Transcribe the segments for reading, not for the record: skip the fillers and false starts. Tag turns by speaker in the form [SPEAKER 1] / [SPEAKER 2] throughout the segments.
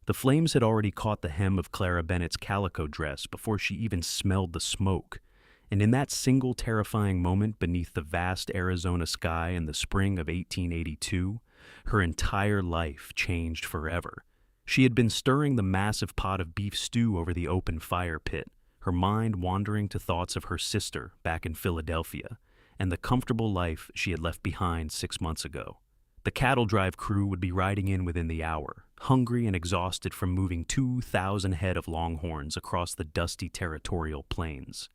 [SPEAKER 1] The flames had already caught the hem of Clara Bennett's calico dress before she even smelled the smoke, and in that single terrifying moment beneath the vast Arizona sky in the spring of 1882, her entire life changed forever. She had been stirring the massive pot of beef stew over the open fire pit, her mind wandering to thoughts of her sister back in Philadelphia and the comfortable life she had left behind 6 months ago. The cattle drive crew would be riding in within the hour, hungry and exhausted from moving 2,000 head of longhorns across the dusty territorial plains.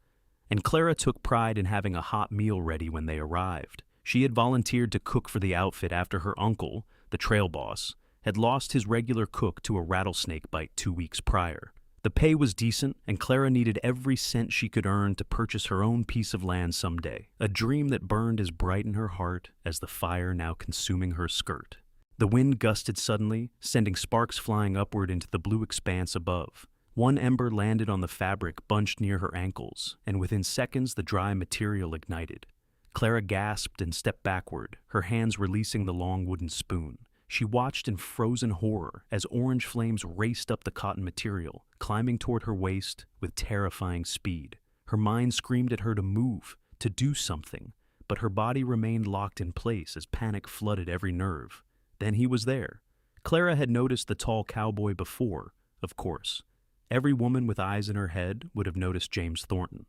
[SPEAKER 1] And Clara took pride in having a hot meal ready when they arrived. She had volunteered to cook for the outfit after her uncle, the trail boss, had lost his regular cook to a rattlesnake bite 2 weeks prior. The pay was decent, and Clara needed every cent she could earn to purchase her own piece of land someday, a dream that burned as bright in her heart as the fire now consuming her skirt. The wind gusted suddenly, sending sparks flying upward into the blue expanse above. One ember landed on the fabric bunched near her ankles, and within seconds the dry material ignited. Clara gasped and stepped backward, her hands releasing the long wooden spoon. She watched in frozen horror as orange flames raced up the cotton material, climbing toward her waist with terrifying speed. Her mind screamed at her to move, to do something, but her body remained locked in place as panic flooded every nerve. Then he was there. Clara had noticed the tall cowboy before, of course. Every woman with eyes in her head would have noticed James Thornton.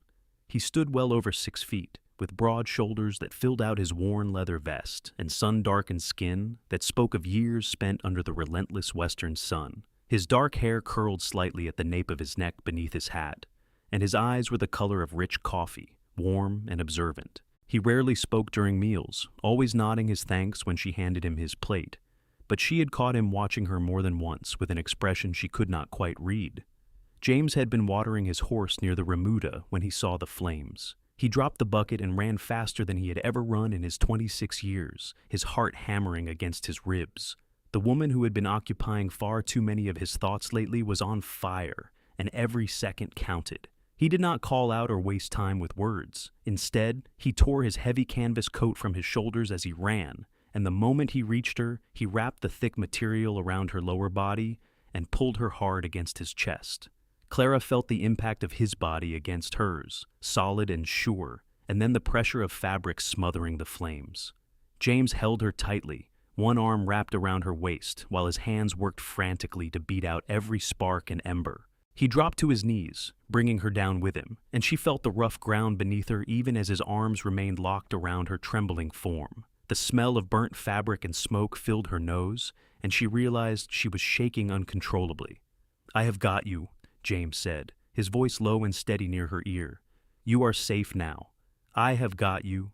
[SPEAKER 1] He stood well over 6 feet, with broad shoulders that filled out his worn leather vest and sun-darkened skin that spoke of years spent under the relentless western sun. His dark hair curled slightly at the nape of his neck beneath his hat, and his eyes were the color of rich coffee, warm and observant. He rarely spoke during meals, always nodding his thanks when she handed him his plate, but she had caught him watching her more than once with an expression she could not quite read. James had been watering his horse near the remuda when he saw the flames. He dropped the bucket and ran faster than he had ever run in his 26 years, his heart hammering against his ribs. The woman who had been occupying far too many of his thoughts lately was on fire, and every second counted. He did not call out or waste time with words. Instead, he tore his heavy canvas coat from his shoulders as he ran, and the moment he reached her, he wrapped the thick material around her lower body and pulled her hard against his chest. Clara felt the impact of his body against hers, solid and sure, and then the pressure of fabric smothering the flames. James held her tightly, one arm wrapped around her waist, while his hands worked frantically to beat out every spark and ember. He dropped to his knees, bringing her down with him, and she felt the rough ground beneath her even as his arms remained locked around her trembling form. The smell of burnt fabric and smoke filled her nose, and she realized she was shaking uncontrollably. "I have got you," James said, his voice low and steady near her ear. "You are safe now. I have got you."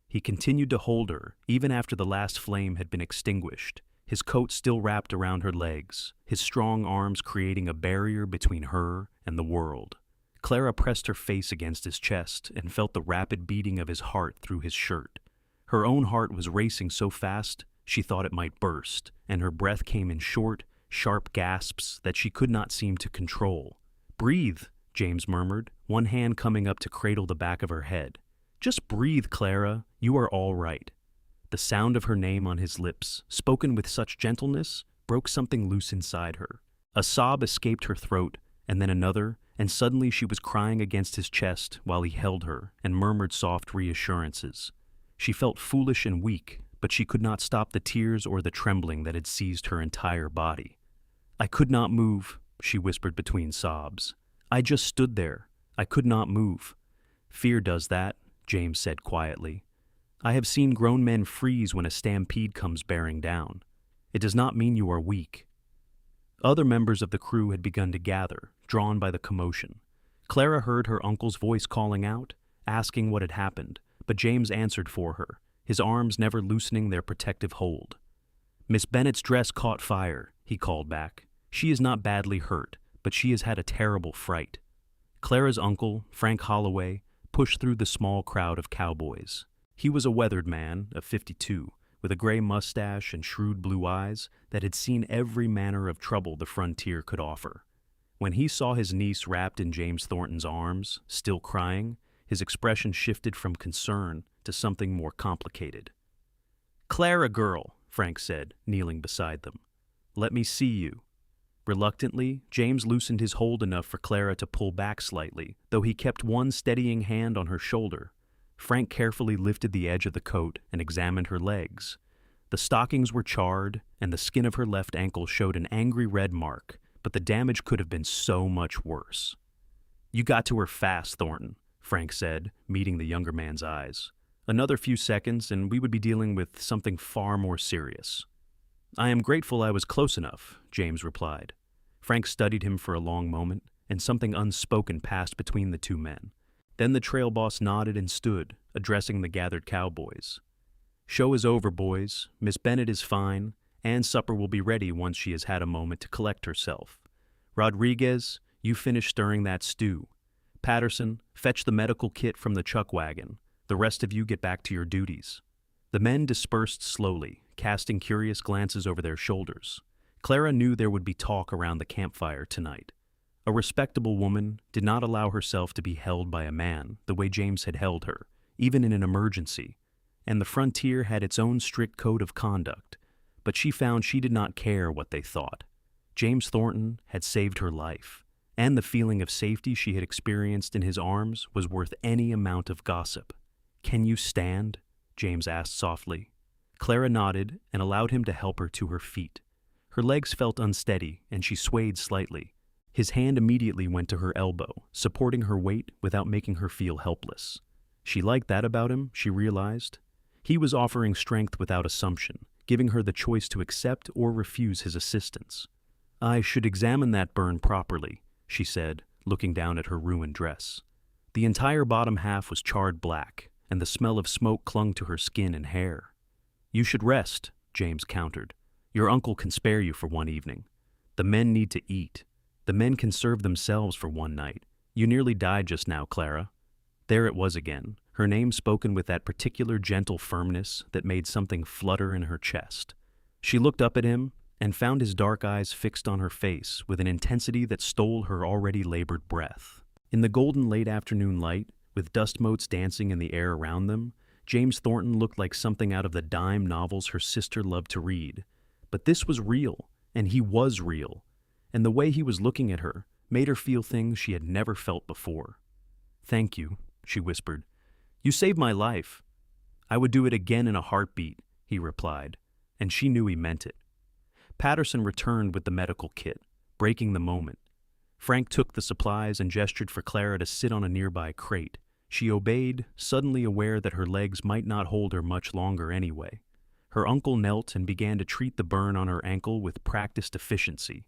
[SPEAKER 1] He continued to hold her, even after the last flame had been extinguished, his coat still wrapped around her legs, his strong arms creating a barrier between her and the world. Clara pressed her face against his chest and felt the rapid beating of his heart through his shirt. Her own heart was racing so fast she thought it might burst, and her breath came in short, sharp gasps that she could not seem to control. "Breathe," James murmured, one hand coming up to cradle the back of her head. "Just breathe, Clara. You are all right." The sound of her name on his lips, spoken with such gentleness, broke something loose inside her. A sob escaped her throat, and then another, and suddenly she was crying against his chest while he held her and murmured soft reassurances. She felt foolish and weak, but she could not stop the tears or the trembling that had seized her entire body. "I could not move," she whispered between sobs. "I just stood there. I could not move." "Fear does that," James said quietly. "I have seen grown men freeze when a stampede comes bearing down. It does not mean you are weak." Other members of the crew had begun to gather, drawn by the commotion. Clara heard her uncle's voice calling out, asking what had happened, but James answered for her, his arms never loosening their protective hold. "Miss Bennett's dress caught fire," he called back. "She is not badly hurt, but she has had a terrible fright." Clara's uncle, Frank Holloway, pushed through the small crowd of cowboys. He was a weathered man of 52, with a gray mustache and shrewd blue eyes that had seen every manner of trouble the frontier could offer. When he saw his niece wrapped in James Thornton's arms, still crying, his expression shifted from concern to something more complicated. "Clara girl," Frank said, kneeling beside them. "Let me see you." Reluctantly, James loosened his hold enough for Clara to pull back slightly, though he kept one steadying hand on her shoulder. Frank carefully lifted the edge of the coat and examined her legs. The stockings were charred, and the skin of her left ankle showed an angry red mark, but the damage could have been so much worse. "You got to her fast, Thornton," Frank said, meeting the younger man's eyes. "Another few seconds, and we would be dealing with something far more serious." "I am grateful I was close enough," James replied. Frank studied him for a long moment, and something unspoken passed between the two men. Then the trail boss nodded and stood, addressing the gathered cowboys. "Show is over, boys. Miss Bennett is fine, and supper will be ready once she has had a moment to collect herself. Rodriguez, you finish stirring that stew. Patterson, fetch the medical kit from the chuck wagon. The rest of you get back to your duties." The men dispersed slowly, casting curious glances over their shoulders. Clara knew there would be talk around the campfire tonight. A respectable woman did not allow herself to be held by a man the way James had held her, even in an emergency, and the frontier had its own strict code of conduct, but she found she did not care what they thought. James Thornton had saved her life, and the feeling of safety she had experienced in his arms was worth any amount of gossip. "Can you stand?" James asked softly. Clara nodded and allowed him to help her to her feet. Her legs felt unsteady, and she swayed slightly. His hand immediately went to her elbow, supporting her weight without making her feel helpless. She liked that about him, she realized. He was offering strength without assumption, giving her the choice to accept or refuse his assistance. "I should examine that burn properly," she said, looking down at her ruined dress. The entire bottom half was charred black, and the smell of smoke clung to her skin and hair. "You should rest," James countered. "Your uncle can spare you for one evening. The men need to eat. The men can serve themselves for one night. You nearly died just now, Clara." There it was again, her name spoken with that particular gentle firmness that made something flutter in her chest. She looked up at him and found his dark eyes fixed on her face with an intensity that stole her already labored breath. In the golden late afternoon light, with dust motes dancing in the air around them, James Thornton looked like something out of the dime novels her sister loved to read. But this was real, and he was real, and the way he was looking at her made her feel things she had never felt before. "Thank you," she whispered. "You saved my life." "I would do it again in a heartbeat," he replied, and she knew he meant it. Patterson returned with the medical kit, breaking the moment. Frank took the supplies and gestured for Clara to sit on a nearby crate. She obeyed, suddenly aware that her legs might not hold her much longer anyway. Her uncle knelt and began to treat the burn on her ankle with practiced efficiency.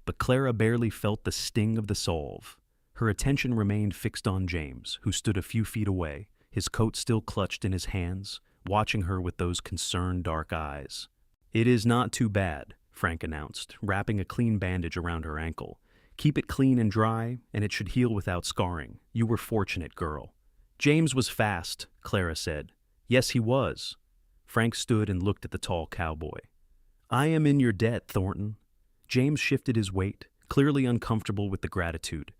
[SPEAKER 1] But Clara barely felt the sting of the salve. Her attention remained fixed on James, who stood a few feet away, his coat still clutched in his hands, watching her with those concerned dark eyes. "It is not too bad," Frank announced, wrapping a clean bandage around her ankle. "Keep it clean and dry, and it should heal without scarring. You were fortunate, girl." "James was fast," Clara said. "Yes, he was." Frank stood and looked at the tall cowboy. "I am in your debt, Thornton." James shifted his weight, clearly uncomfortable with the gratitude.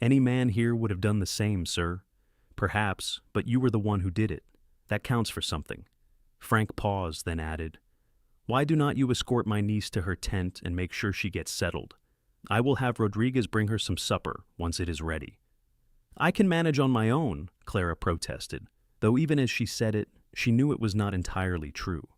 [SPEAKER 1] "Any man here would have done the same, sir." "Perhaps, but you were the one who did it. That counts for something." Frank paused, then added, "Why do not you escort my niece to her tent and make sure she gets settled? I will have Rodriguez bring her some supper once it is ready." "I can manage on my own," Clara protested, though even as she said it, she knew it was not entirely true.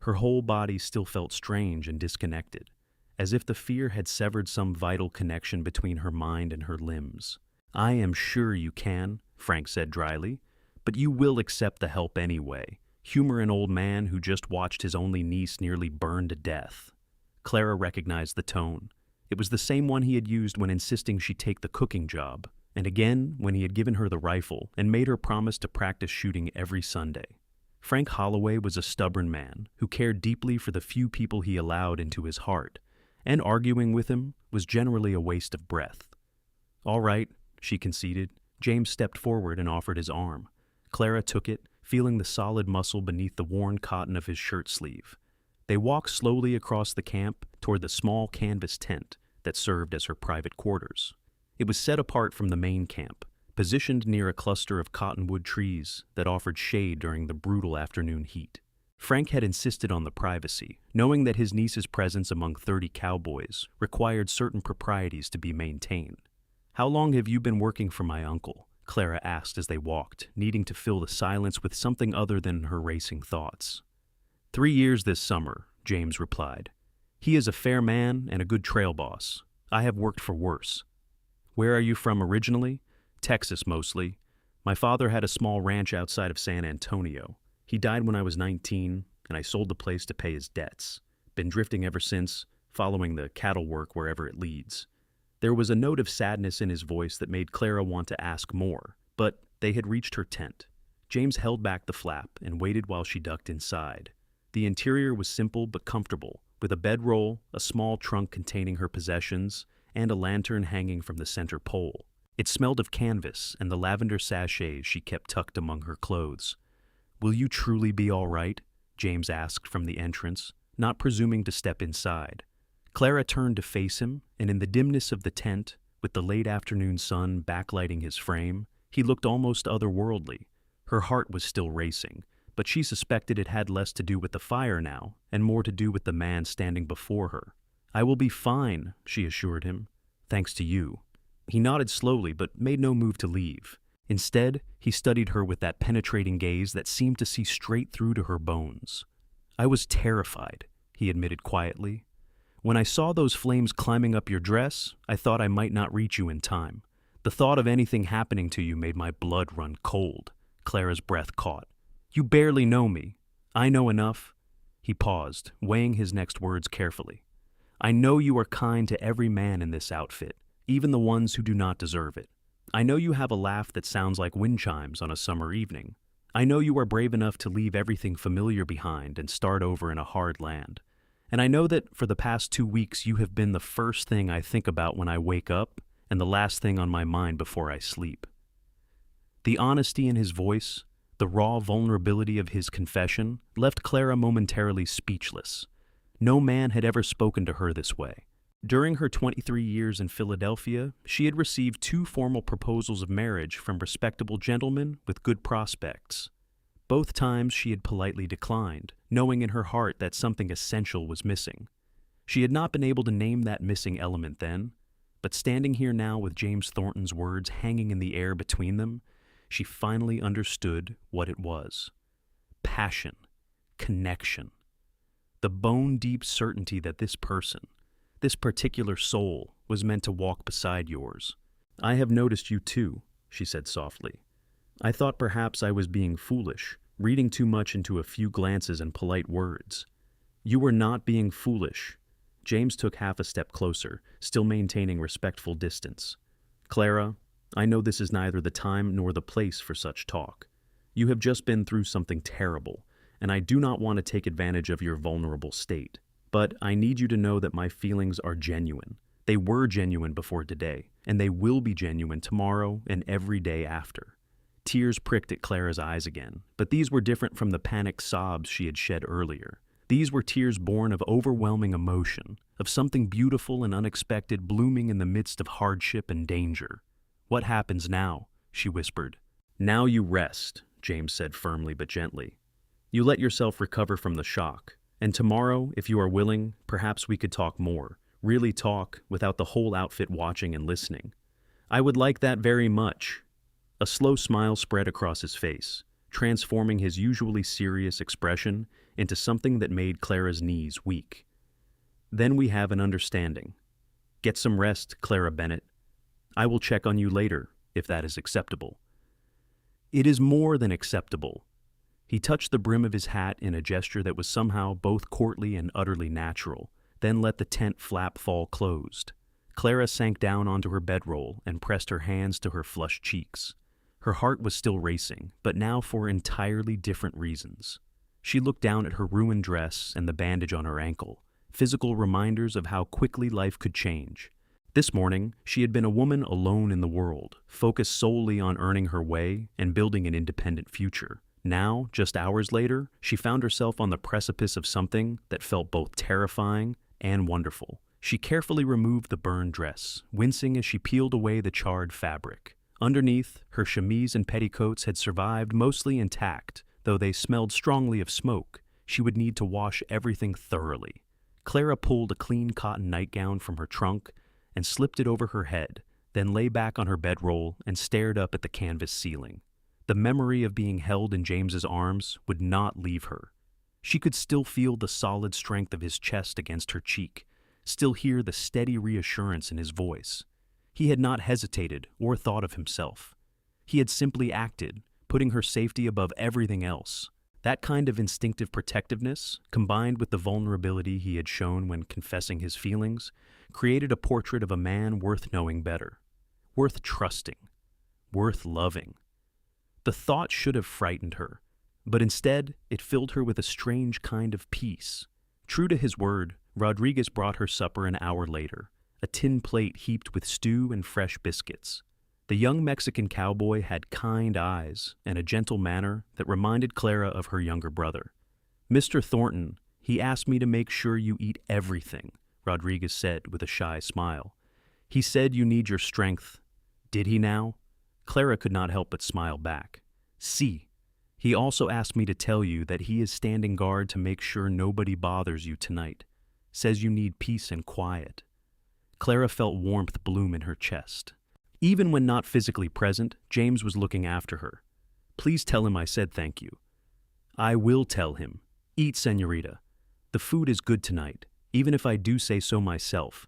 [SPEAKER 1] Her whole body still felt strange and disconnected, as if the fear had severed some vital connection between her mind and her limbs. "I am sure you can," Frank said dryly, "but you will accept the help anyway. Humor an old man who just watched his only niece nearly burn to death." Clara recognized the tone. It was the same one he had used when insisting she take the cooking job, and again when he had given her the rifle and made her promise to practice shooting every Sunday. Frank Holloway was a stubborn man who cared deeply for the few people he allowed into his heart, and arguing with him was generally a waste of breath. "All right," she conceded. James stepped forward and offered his arm. Clara took it, feeling the solid muscle beneath the worn cotton of his shirt sleeve. They walked slowly across the camp toward the small canvas tent that served as her private quarters. It was set apart from the main camp, positioned near a cluster of cottonwood trees that offered shade during the brutal afternoon heat. Frank had insisted on the privacy, knowing that his niece's presence among 30 cowboys required certain proprieties to be maintained. "How long have you been working for my uncle?" Clara asked as they walked, needing to fill the silence with something other than her racing thoughts. 3 years this summer, James replied. "He is a fair man and a good trail boss. I have worked for worse." "Where are you from originally?" "Texas, mostly. My father had a small ranch outside of San Antonio. He died when I was 19, and I sold the place to pay his debts. Been drifting ever since, following the cattle work wherever it leads." There was a note of sadness in his voice that made Clara want to ask more, but they had reached her tent. James held back the flap and waited while she ducked inside. The interior was simple but comfortable, with a bedroll, a small trunk containing her possessions, and a lantern hanging from the center pole. It smelled of canvas and the lavender sachets she kept tucked among her clothes. "Will you truly be all right?" James asked from the entrance, not presuming to step inside. Clara turned to face him, and in the dimness of the tent, with the late afternoon sun backlighting his frame, he looked almost otherworldly. Her heart was still racing, but she suspected it had less to do with the fire now, and more to do with the man standing before her. "I will be fine," she assured him, "thanks to you." He nodded slowly, but made no move to leave. Instead, he studied her with that penetrating gaze that seemed to see straight through to her bones. "I was terrified," he admitted quietly. "When I saw those flames climbing up your dress, I thought I might not reach you in time. The thought of anything happening to you made my blood run cold." Clara's breath caught. "You barely know me. I know enough." He paused, weighing his next words carefully. "I know you are kind to every man in this outfit, even the ones who do not deserve it. I know you have a laugh that sounds like wind chimes on a summer evening. I know you are brave enough to leave everything familiar behind and start over in a hard land. And I know that for the past 2 weeks you have been the first thing I think about when I wake up and the last thing on my mind before I sleep." The honesty in his voice, the raw vulnerability of his confession, left Clara momentarily speechless. No man had ever spoken to her this way. During her 23 years in Philadelphia, she had received 2 formal proposals of marriage from respectable gentlemen with good prospects. Both times she had politely declined, knowing in her heart that something essential was missing. She had not been able to name that missing element then, but standing here now with James Thornton's words hanging in the air between them, she finally understood what it was. Passion, connection, the bone-deep certainty that this person, this particular soul, was meant to walk beside yours. "I have noticed you too," she said softly. "I thought perhaps I was being foolish, reading too much into a few glances and polite words. You were not being foolish." James took half a step closer, still maintaining respectful distance. "Clara, I know this is neither the time nor the place for such talk. You have just been through something terrible, and I do not want to take advantage of your vulnerable state. But I need you to know that my feelings are genuine. They were genuine before today, and they will be genuine tomorrow and every day after." Tears pricked at Clara's eyes again, but these were different from the panicked sobs she had shed earlier. These were tears born of overwhelming emotion, of something beautiful and unexpected blooming in the midst of hardship and danger. "What happens now?" she whispered. "Now you rest," James said firmly but gently. "You let yourself recover from the shock, and tomorrow, if you are willing, perhaps we could talk more, really talk, without the whole outfit watching and listening." "I would like that very much." A slow smile spread across his face, transforming his usually serious expression into something that made Clara's knees weak. "Then we have an understanding. Get some rest, Clara Bennett. I will check on you later, if that is acceptable." "It is more than acceptable." He touched the brim of his hat in a gesture that was somehow both courtly and utterly natural, then let the tent flap fall closed. Clara sank down onto her bedroll and pressed her hands to her flushed cheeks. Her heart was still racing, but now for entirely different reasons. She looked down at her ruined dress and the bandage on her ankle, physical reminders of how quickly life could change. This morning, she had been a woman alone in the world, focused solely on earning her way and building an independent future. Now, just hours later, she found herself on the precipice of something that felt both terrifying and wonderful. She carefully removed the burned dress, wincing as she peeled away the charred fabric. Underneath, her chemise and petticoats had survived mostly intact, though they smelled strongly of smoke, she would need to wash everything thoroughly. Clara pulled a clean cotton nightgown from her trunk and slipped it over her head, then lay back on her bedroll and stared up at the canvas ceiling. The memory of being held in James's arms would not leave her. She could still feel the solid strength of his chest against her cheek, still hear the steady reassurance in his voice. He had not hesitated or thought of himself. He had simply acted, putting her safety above everything else. That kind of instinctive protectiveness, combined with the vulnerability he had shown when confessing his feelings, created a portrait of a man worth knowing better, worth trusting, worth loving. The thought should have frightened her, but instead it filled her with a strange kind of peace. True to his word, Rodriguez brought her supper an hour later, a tin plate heaped with stew and fresh biscuits. The young Mexican cowboy had kind eyes and a gentle manner that reminded Clara of her younger brother. "Mr. Thornton, he asked me to make sure you eat everything," Rodriguez said with a shy smile. "He said you need your strength. Did he now?" Clara could not help but smile back. "Si. He also asked me to tell you that he is standing guard to make sure nobody bothers you tonight. Says you need peace and quiet." Clara felt warmth bloom in her chest. Even when not physically present, James was looking after her. "Please tell him I said thank you." "I will tell him. Eat, señorita. The food is good tonight, even if I do say so myself."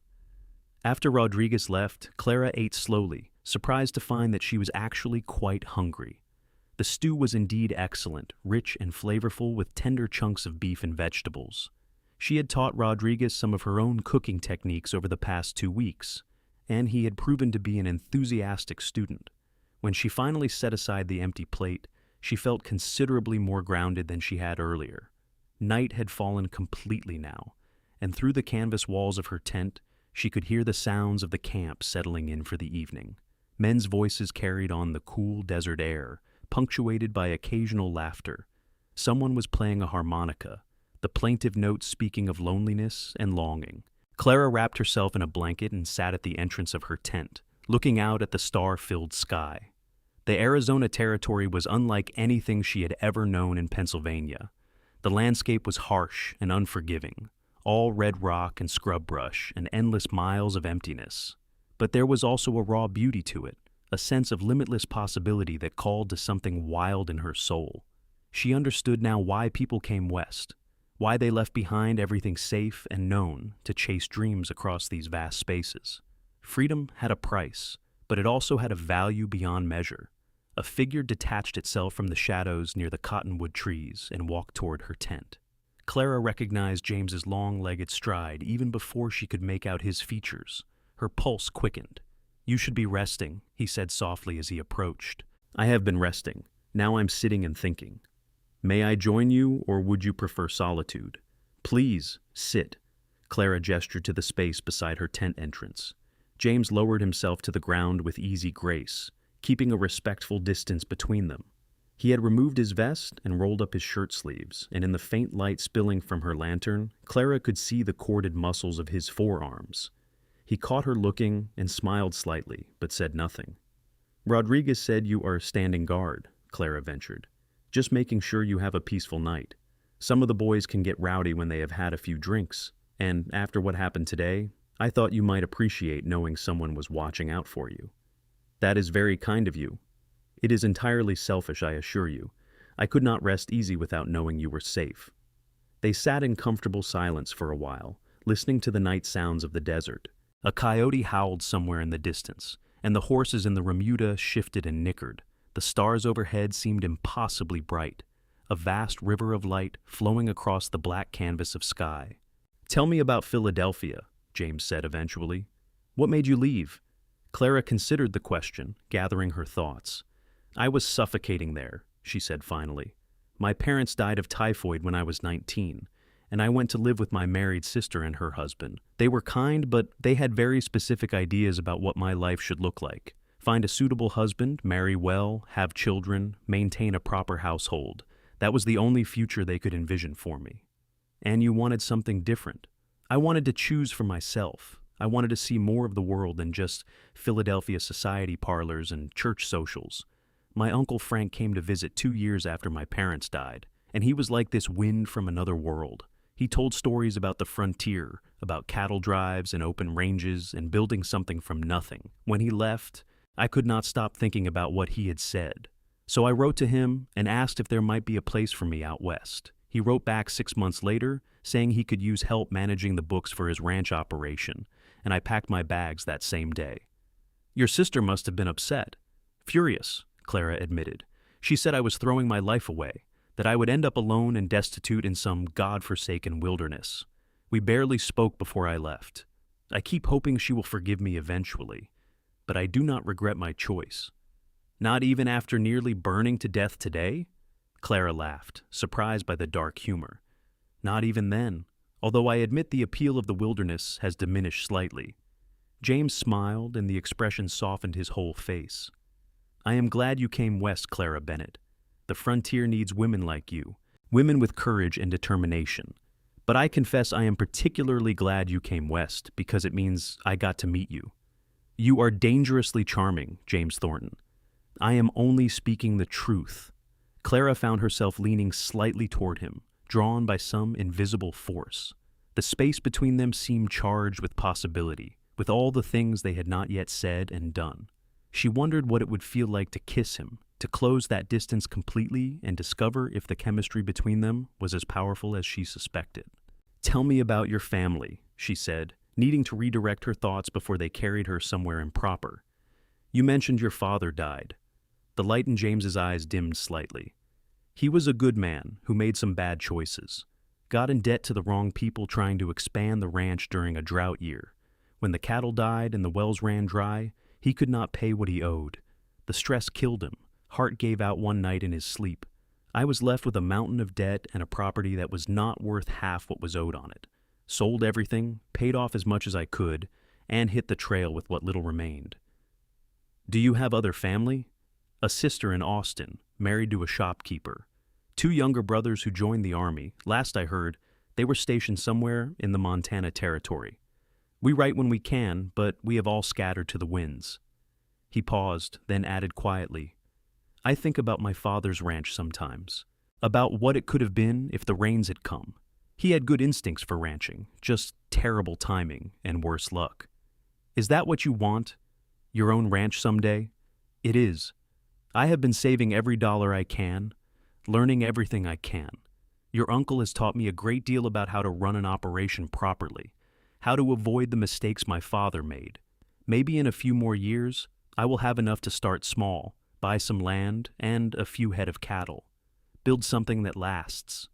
[SPEAKER 1] After Rodriguez left, Clara ate slowly, surprised to find that she was actually quite hungry. The stew was indeed excellent, rich and flavorful with tender chunks of beef and vegetables. She had taught Rodriguez some of her own cooking techniques over the past 2 weeks, and he had proven to be an enthusiastic student. When she finally set aside the empty plate, she felt considerably more grounded than she had earlier. Night had fallen completely now, and through the canvas walls of her tent, she could hear the sounds of the camp settling in for the evening. Men's voices carried on the cool desert air, punctuated by occasional laughter. Someone was playing a harmonica, the plaintive notes speaking of loneliness and longing. Clara wrapped herself in a blanket and sat at the entrance of her tent, looking out at the star-filled sky. The Arizona Territory was unlike anything she had ever known in Pennsylvania. The landscape was harsh and unforgiving, all red rock and scrub brush and endless miles of emptiness. But there was also a raw beauty to it, a sense of limitless possibility that called to something wild in her soul. She understood now why people came west, why they left behind everything safe and known to chase dreams across these vast spaces. Freedom had a price, but it also had a value beyond measure. A figure detached itself from the shadows near the cottonwood trees and walked toward her tent. Clara recognized James's long-legged stride even before she could make out his features. Her pulse quickened. "You should be resting," he said softly as he approached. "I have been resting. Now I'm sitting and thinking. May I join you, or would you prefer solitude?" "Please, sit." Clara gestured to the space beside her tent entrance. James lowered himself to the ground with easy grace, keeping a respectful distance between them. He had removed his vest and rolled up his shirt sleeves, and in the faint light spilling from her lantern, Clara could see the corded muscles of his forearms. He caught her looking and smiled slightly, but said nothing. "Rodriguez said you are standing guard," Clara ventured. "Just making sure you have a peaceful night. Some of the boys can get rowdy when they have had a few drinks, and after what happened today, I thought you might appreciate knowing someone was watching out for you." "That is very kind of you. It is entirely selfish, I assure you. I could not rest easy without knowing you were safe." They sat in comfortable silence for a while, listening to the night sounds of the desert. A coyote howled somewhere in the distance, and the horses in the remuda shifted and nickered. The stars overhead seemed impossibly bright, a vast river of light flowing across the black canvas of sky. "Tell me about Philadelphia," James said eventually. "What made you leave?" Clara considered the question, gathering her thoughts. "I was suffocating there," she said finally. "My parents died of typhoid when I was 19, and I went to live with my married sister and her husband. They were kind, but they had very specific ideas about what my life should look like. Find a suitable husband, marry well, have children, maintain a proper household. That was the only future they could envision for me. And you wanted something different. I wanted to choose for myself. I wanted to see more of the world than just Philadelphia society parlors and church socials. My Uncle Frank came to visit 2 years after my parents died, and he was like this wind from another world. He told stories about the frontier, about cattle drives and open ranges and building something from nothing. When he left, I could not stop thinking about what he had said. So I wrote to him and asked if there might be a place for me out west. He wrote back 6 months later, saying he could use help managing the books for his ranch operation, and I packed my bags that same day. Your sister must have been upset. Furious, Clara admitted. She said I was throwing my life away, that I would end up alone and destitute in some God-forsaken wilderness. We barely spoke before I left. I keep hoping she will forgive me eventually, but I do not regret my choice. Not even after nearly burning to death today? Clara laughed, surprised by the dark humor. Not even then, although I admit the appeal of the wilderness has diminished slightly. James smiled, and the expression softened his whole face. I am glad you came west, Clara Bennett. The frontier needs women like you, women with courage and determination. But I confess I am particularly glad you came west because it means I got to meet you. You are dangerously charming, James Thornton. I am only speaking the truth. Clara found herself leaning slightly toward him, drawn by some invisible force. The space between them seemed charged with possibility, with all the things they had not yet said and done. She wondered what it would feel like to kiss him, to close that distance completely and discover if the chemistry between them was as powerful as she suspected. Tell me about your family, she said, needing to redirect her thoughts before they carried her somewhere improper. You mentioned your father died. The light in James's eyes dimmed slightly. He was a good man who made some bad choices. Got in debt to the wrong people trying to expand the ranch during a drought year. When the cattle died and the wells ran dry, he could not pay what he owed. The stress killed him. Heart gave out one night in his sleep. I was left with a mountain of debt and a property that was not worth half what was owed on it. Sold everything, paid off as much as I could, and hit the trail with what little remained. Do you have other family? A sister in Austin, married to a shopkeeper. 2 younger brothers who joined the army. Last I heard, they were stationed somewhere in the Montana Territory. We write when we can, but we have all scattered to the winds. He paused, then added quietly, I think about my father's ranch sometimes, about what it could have been if the rains had come. He had good instincts for ranching, just terrible timing and worse luck. Is that what you want? Your own ranch someday? It is. I have been saving every dollar I can, learning everything I can. Your uncle has taught me a great deal about how to run an operation properly, how to avoid the mistakes my father made. Maybe in a few more years, I will have enough to start small, buy some land and a few head of cattle, build something that lasts.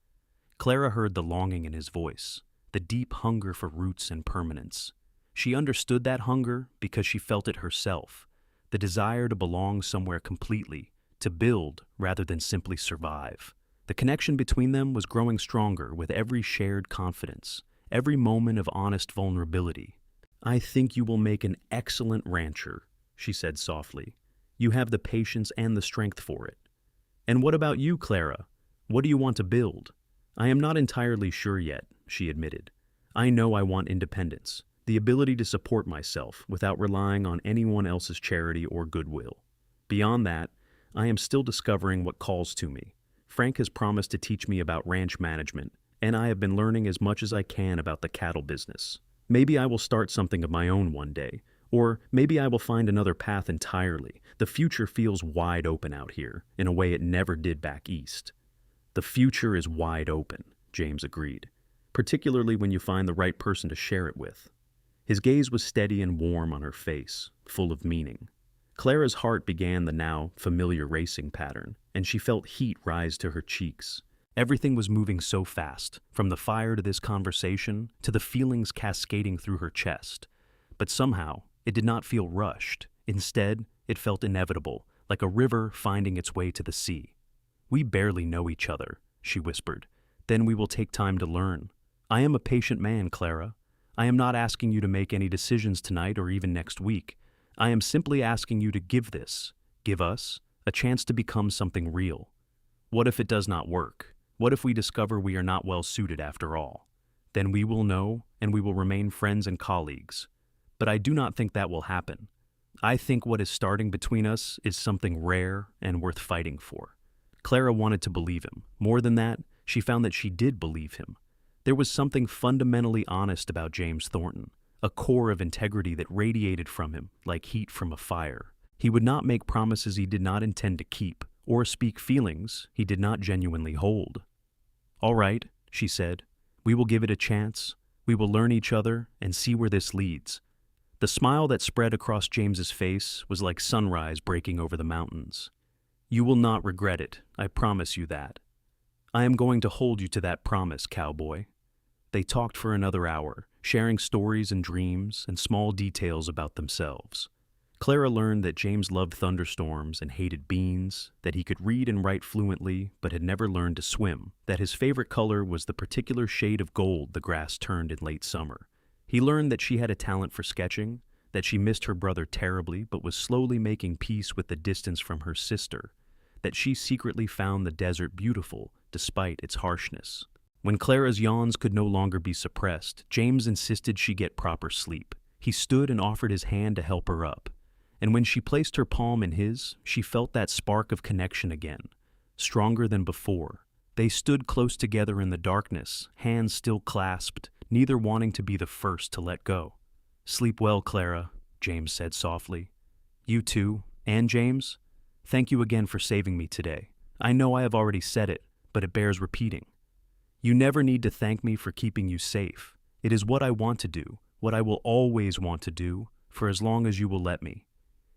[SPEAKER 1] Clara heard the longing in his voice, the deep hunger for roots and permanence. She understood that hunger because she felt it herself, the desire to belong somewhere completely, to build rather than simply survive. The connection between them was growing stronger with every shared confidence, every moment of honest vulnerability. I think you will make an excellent rancher, she said softly. You have the patience and the strength for it. And what about you, Clara? What do you want to build? I am not entirely sure yet, she admitted. I know I want independence, the ability to support myself without relying on anyone else's charity or goodwill. Beyond that, I am still discovering what calls to me. Frank has promised to teach me about ranch management, and I have been learning as much as I can about the cattle business. Maybe I will start something of my own one day, or maybe I will find another path entirely. The future feels wide open out here, in a way it never did back east. The future is wide open, James agreed, particularly when you find the right person to share it with. His gaze was steady and warm on her face, full of meaning. Clara's heart began the now familiar racing pattern, and she felt heat rise to her cheeks. Everything was moving so fast, from the fire to this conversation, to the feelings cascading through her chest. But somehow, it did not feel rushed. Instead, it felt inevitable, like a river finding its way to the sea. We barely know each other, she whispered. Then we will take time to learn. I am a patient man, Clara. I am not asking you to make any decisions tonight or even next week. I am simply asking you to give us, a chance to become something real. What if it does not work? What if we discover we are not well suited after all? Then we will know, and we will remain friends and colleagues. But I do not think that will happen. I think what is starting between us is something rare and worth fighting for. Clara wanted to believe him. More than that, she found that she did believe him. There was something fundamentally honest about James Thornton, a core of integrity that radiated from him like heat from a fire. He would not make promises he did not intend to keep, or speak feelings he did not genuinely hold. "All right," she said, "we will give it a chance. We will learn each other and see where this leads." The smile that spread across James's face was like sunrise breaking over the mountains. "You will not regret it, I promise you that." "I am going to hold you to that promise, Cowboy." They talked for another hour, sharing stories and dreams and small details about themselves. Clara learned that James loved thunderstorms and hated beans, that he could read and write fluently but had never learned to swim, that his favorite color was the particular shade of gold the grass turned in late summer. He learned that she had a talent for sketching, that she missed her brother terribly but was slowly making peace with the distance from her sister, that she secretly found the desert beautiful despite its harshness. When Clara's yawns could no longer be suppressed, James insisted she get proper sleep. He stood and offered his hand to help her up. And when she placed her palm in his, she felt that spark of connection again, stronger than before. They stood close together in the darkness, hands still clasped, neither wanting to be the first to let go. "Sleep well, Clara," James said softly. "You too, and James, thank you again for saving me today. I know I have already said it, but it bears repeating. You never need to thank me for keeping you safe. It is what I want to do, what I will always want to do, for as long as you will let me."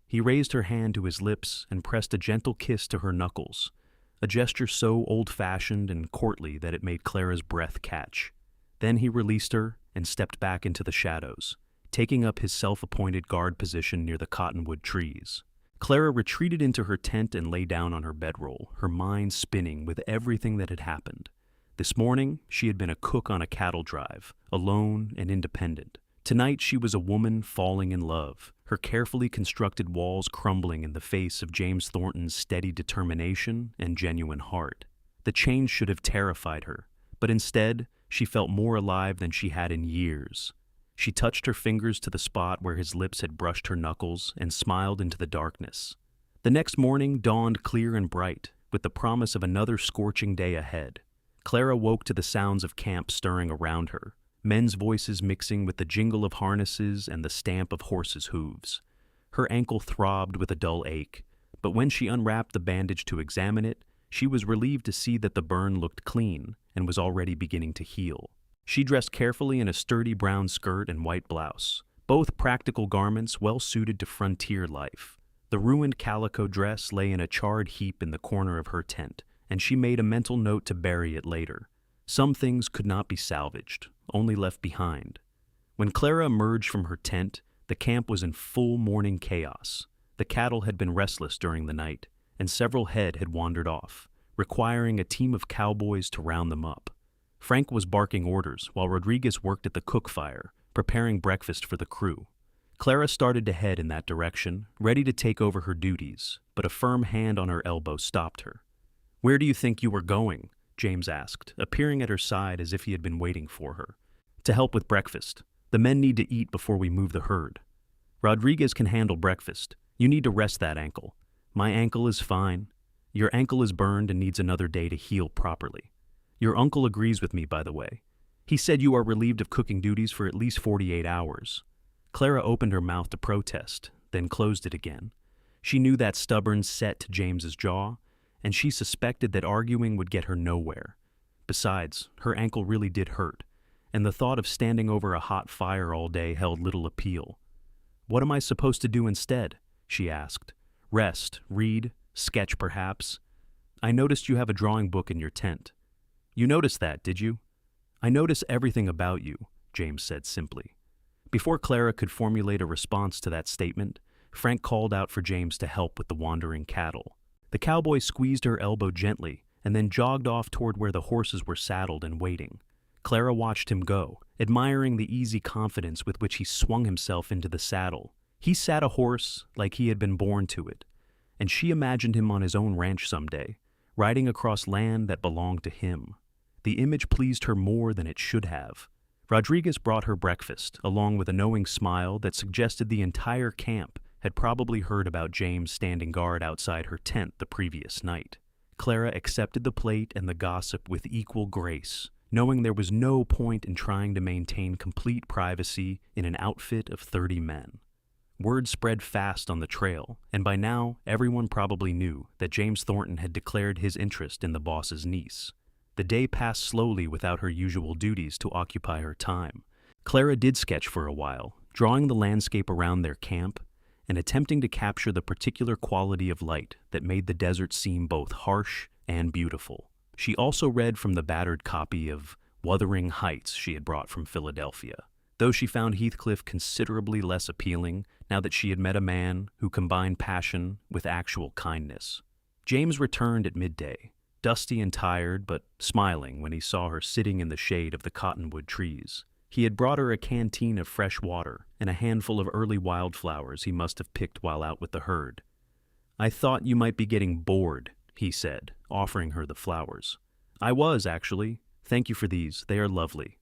[SPEAKER 1] He raised her hand to his lips and pressed a gentle kiss to her knuckles, a gesture so old-fashioned and courtly that it made Clara's breath catch. Then he released her and stepped back into the shadows, taking up his self-appointed guard position near the cottonwood trees. Clara retreated into her tent and lay down on her bedroll, her mind spinning with everything that had happened. This morning, she had been a cook on a cattle drive, alone and independent. Tonight, she was a woman falling in love, her carefully constructed walls crumbling in the face of James Thornton's steady determination and genuine heart. The change should have terrified her, but instead, she felt more alive than she had in years. She touched her fingers to the spot where his lips had brushed her knuckles and smiled into the darkness. The next morning dawned clear and bright, with the promise of another scorching day ahead. Clara woke to the sounds of camp stirring around her, men's voices mixing with the jingle of harnesses and the stamp of horses' hooves. Her ankle throbbed with a dull ache, but when she unwrapped the bandage to examine it, she was relieved to see that the burn looked clean and was already beginning to heal. She dressed carefully in a sturdy brown skirt and white blouse, both practical garments well suited to frontier life. The ruined calico dress lay in a charred heap in the corner of her tent, and she made a mental note to bury it later. Some things could not be salvaged, only left behind. When Clara emerged from her tent, the camp was in full morning chaos. The cattle had been restless during the night, and several head had wandered off, requiring a team of cowboys to round them up. Frank was barking orders while Rodriguez worked at the cook fire, preparing breakfast for the crew. Clara started to head in that direction, ready to take over her duties, but a firm hand on her elbow stopped her. "Where do you think you were going?" James asked, appearing at her side as if he had been waiting for her. "To help with breakfast. The men need to eat before we move the herd." "Rodriguez can handle breakfast. You need to rest that ankle." "My ankle is fine." "Your ankle is burned and needs another day to heal properly." "Your uncle agrees with me, by the way. He said you are relieved of cooking duties for at least 48 hours. Clara opened her mouth to protest, then closed it again. She knew that stubborn set to James's jaw, and she suspected that arguing would get her nowhere. Besides, her ankle really did hurt, and the thought of standing over a hot fire all day held little appeal. "What am I supposed to do instead?" she asked. "Rest, read, sketch perhaps. I noticed you have a drawing book in your tent." "You noticed that, did you?" "I notice everything about you," James said simply. Before Clara could formulate a response to that statement, Frank called out for James to help with the wandering cattle. The cowboy squeezed her elbow gently and then jogged off toward where the horses were saddled and waiting. Clara watched him go, admiring the easy confidence with which he swung himself into the saddle. He sat a horse like he had been born to it, and she imagined him on his own ranch someday, riding across land that belonged to him. The image pleased her more than it should have. Rodriguez brought her breakfast, along with a knowing smile that suggested the entire camp had probably heard about James standing guard outside her tent the previous night. Clara accepted the plate and the gossip with equal grace, knowing there was no point in trying to maintain complete privacy in an outfit of 30 men. Word spread fast on the trail, and by now everyone probably knew that James Thornton had declared his interest in the boss's niece. The day passed slowly without her usual duties to occupy her time. Clara did sketch for a while, drawing the landscape around their camp and attempting to capture the particular quality of light that made the desert seem both harsh and beautiful. She also read from the battered copy of Wuthering Heights she had brought from Philadelphia, though she found Heathcliff considerably less appealing now that she had met a man who combined passion with actual kindness. James returned at midday, dusty and tired but smiling when he saw her sitting in the shade of the cottonwood trees. He had brought her a canteen of fresh water and a handful of early wildflowers he must have picked while out with the herd. "I thought you might be getting bored," he said, offering her the flowers. "I was, actually. Thank you for these. They are lovely."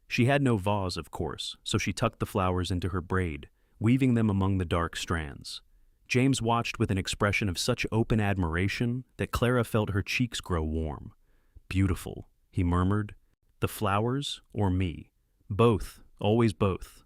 [SPEAKER 1] She had no vase, of course, so she tucked the flowers into her braid, weaving them among the dark strands. James watched with an expression of such open admiration that Clara felt her cheeks grow warm. "Beautiful," he murmured. "The flowers or me?" "Both, always both."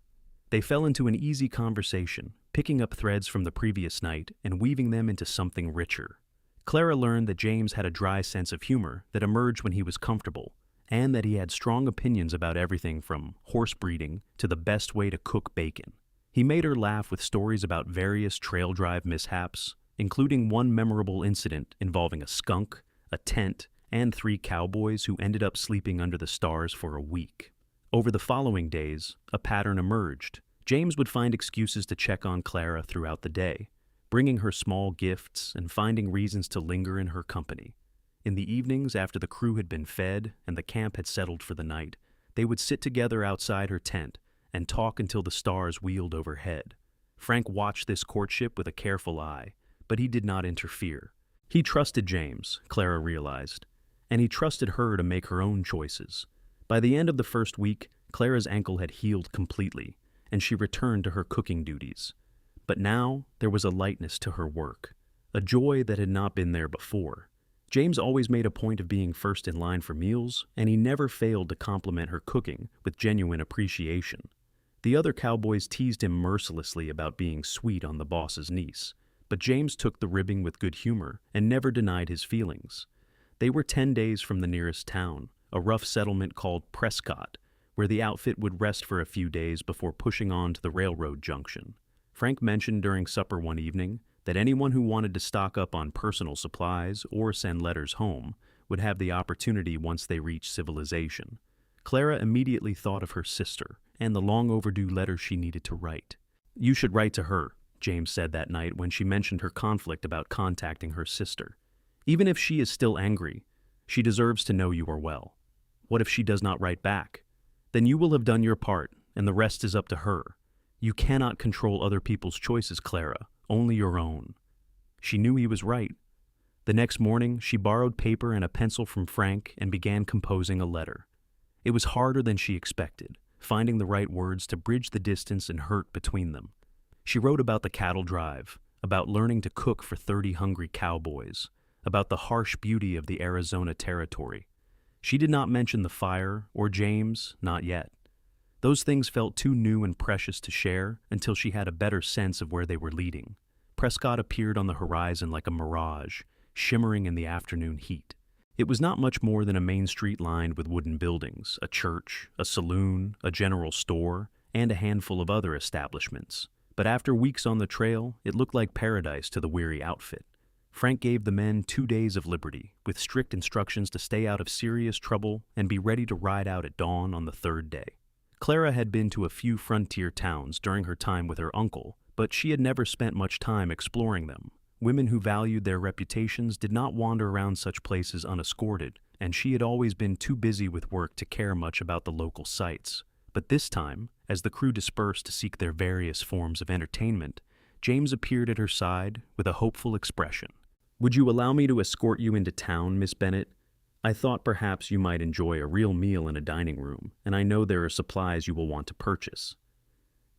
[SPEAKER 1] They fell into an easy conversation, picking up threads from the previous night and weaving them into something richer. Clara learned that James had a dry sense of humor that emerged when he was comfortable, and that he had strong opinions about everything from horse breeding to the best way to cook bacon. He made her laugh with stories about various trail drive mishaps, including one memorable incident involving a skunk, a tent, and 3 cowboys who ended up sleeping under the stars for a week. Over the following days, a pattern emerged. James would find excuses to check on Clara throughout the day, bringing her small gifts and finding reasons to linger in her company. In the evenings, after the crew had been fed and the camp had settled for the night, they would sit together outside her tent and talk until the stars wheeled overhead. Frank watched this courtship with a careful eye, but he did not interfere. He trusted James, Clara realized, and he trusted her to make her own choices. By the end of the first week, Clara's ankle had healed completely, and she returned to her cooking duties. But now there was a lightness to her work, a joy that had not been there before. James always made a point of being first in line for meals, and he never failed to compliment her cooking with genuine appreciation. The other cowboys teased him mercilessly about being sweet on the boss's niece, but James took the ribbing with good humor and never denied his feelings. They were 10 days from the nearest town, a rough settlement called Prescott, where the outfit would rest for a few days before pushing on to the railroad junction. Frank mentioned during supper one evening that anyone who wanted to stock up on personal supplies or send letters home would have the opportunity once they reached civilization. Clara immediately thought of her sister and the long-overdue letter she needed to write. "You should write to her," James said that night when she mentioned her conflict about contacting her sister. "Even if she is still angry, she deserves to know you are well. What if she does not write back? Then you will have done your part, and the rest is up to her. You cannot control other people's choices, Clara, only your own." She knew he was right. The next morning, she borrowed paper and a pencil from Frank and began composing a letter. It was harder than she expected, finding the right words to bridge the distance and hurt between them. She wrote about the cattle drive, about learning to cook for 30 hungry cowboys, about the harsh beauty of the Arizona territory. She did not mention the fire or James, not yet. Those things felt too new and precious to share until she had a better sense of where they were leading. Prescott appeared on the horizon like a mirage, shimmering in the afternoon heat. It was not much more than a main street lined with wooden buildings, a church, a saloon, a general store, and a handful of other establishments. But after weeks on the trail, it looked like paradise to the weary outfit. Frank gave the men 2 days of liberty, with strict instructions to stay out of serious trouble and be ready to ride out at dawn on the 3rd day. Clara had been to a few frontier towns during her time with her uncle, but she had never spent much time exploring them. Women who valued their reputations did not wander around such places unescorted, and she had always been too busy with work to care much about the local sights. But this time, as the crew dispersed to seek their various forms of entertainment, James appeared at her side with a hopeful expression. "Would you allow me to escort you into town, Miss Bennett? I thought perhaps you might enjoy a real meal in a dining room, and I know there are supplies you will want to purchase."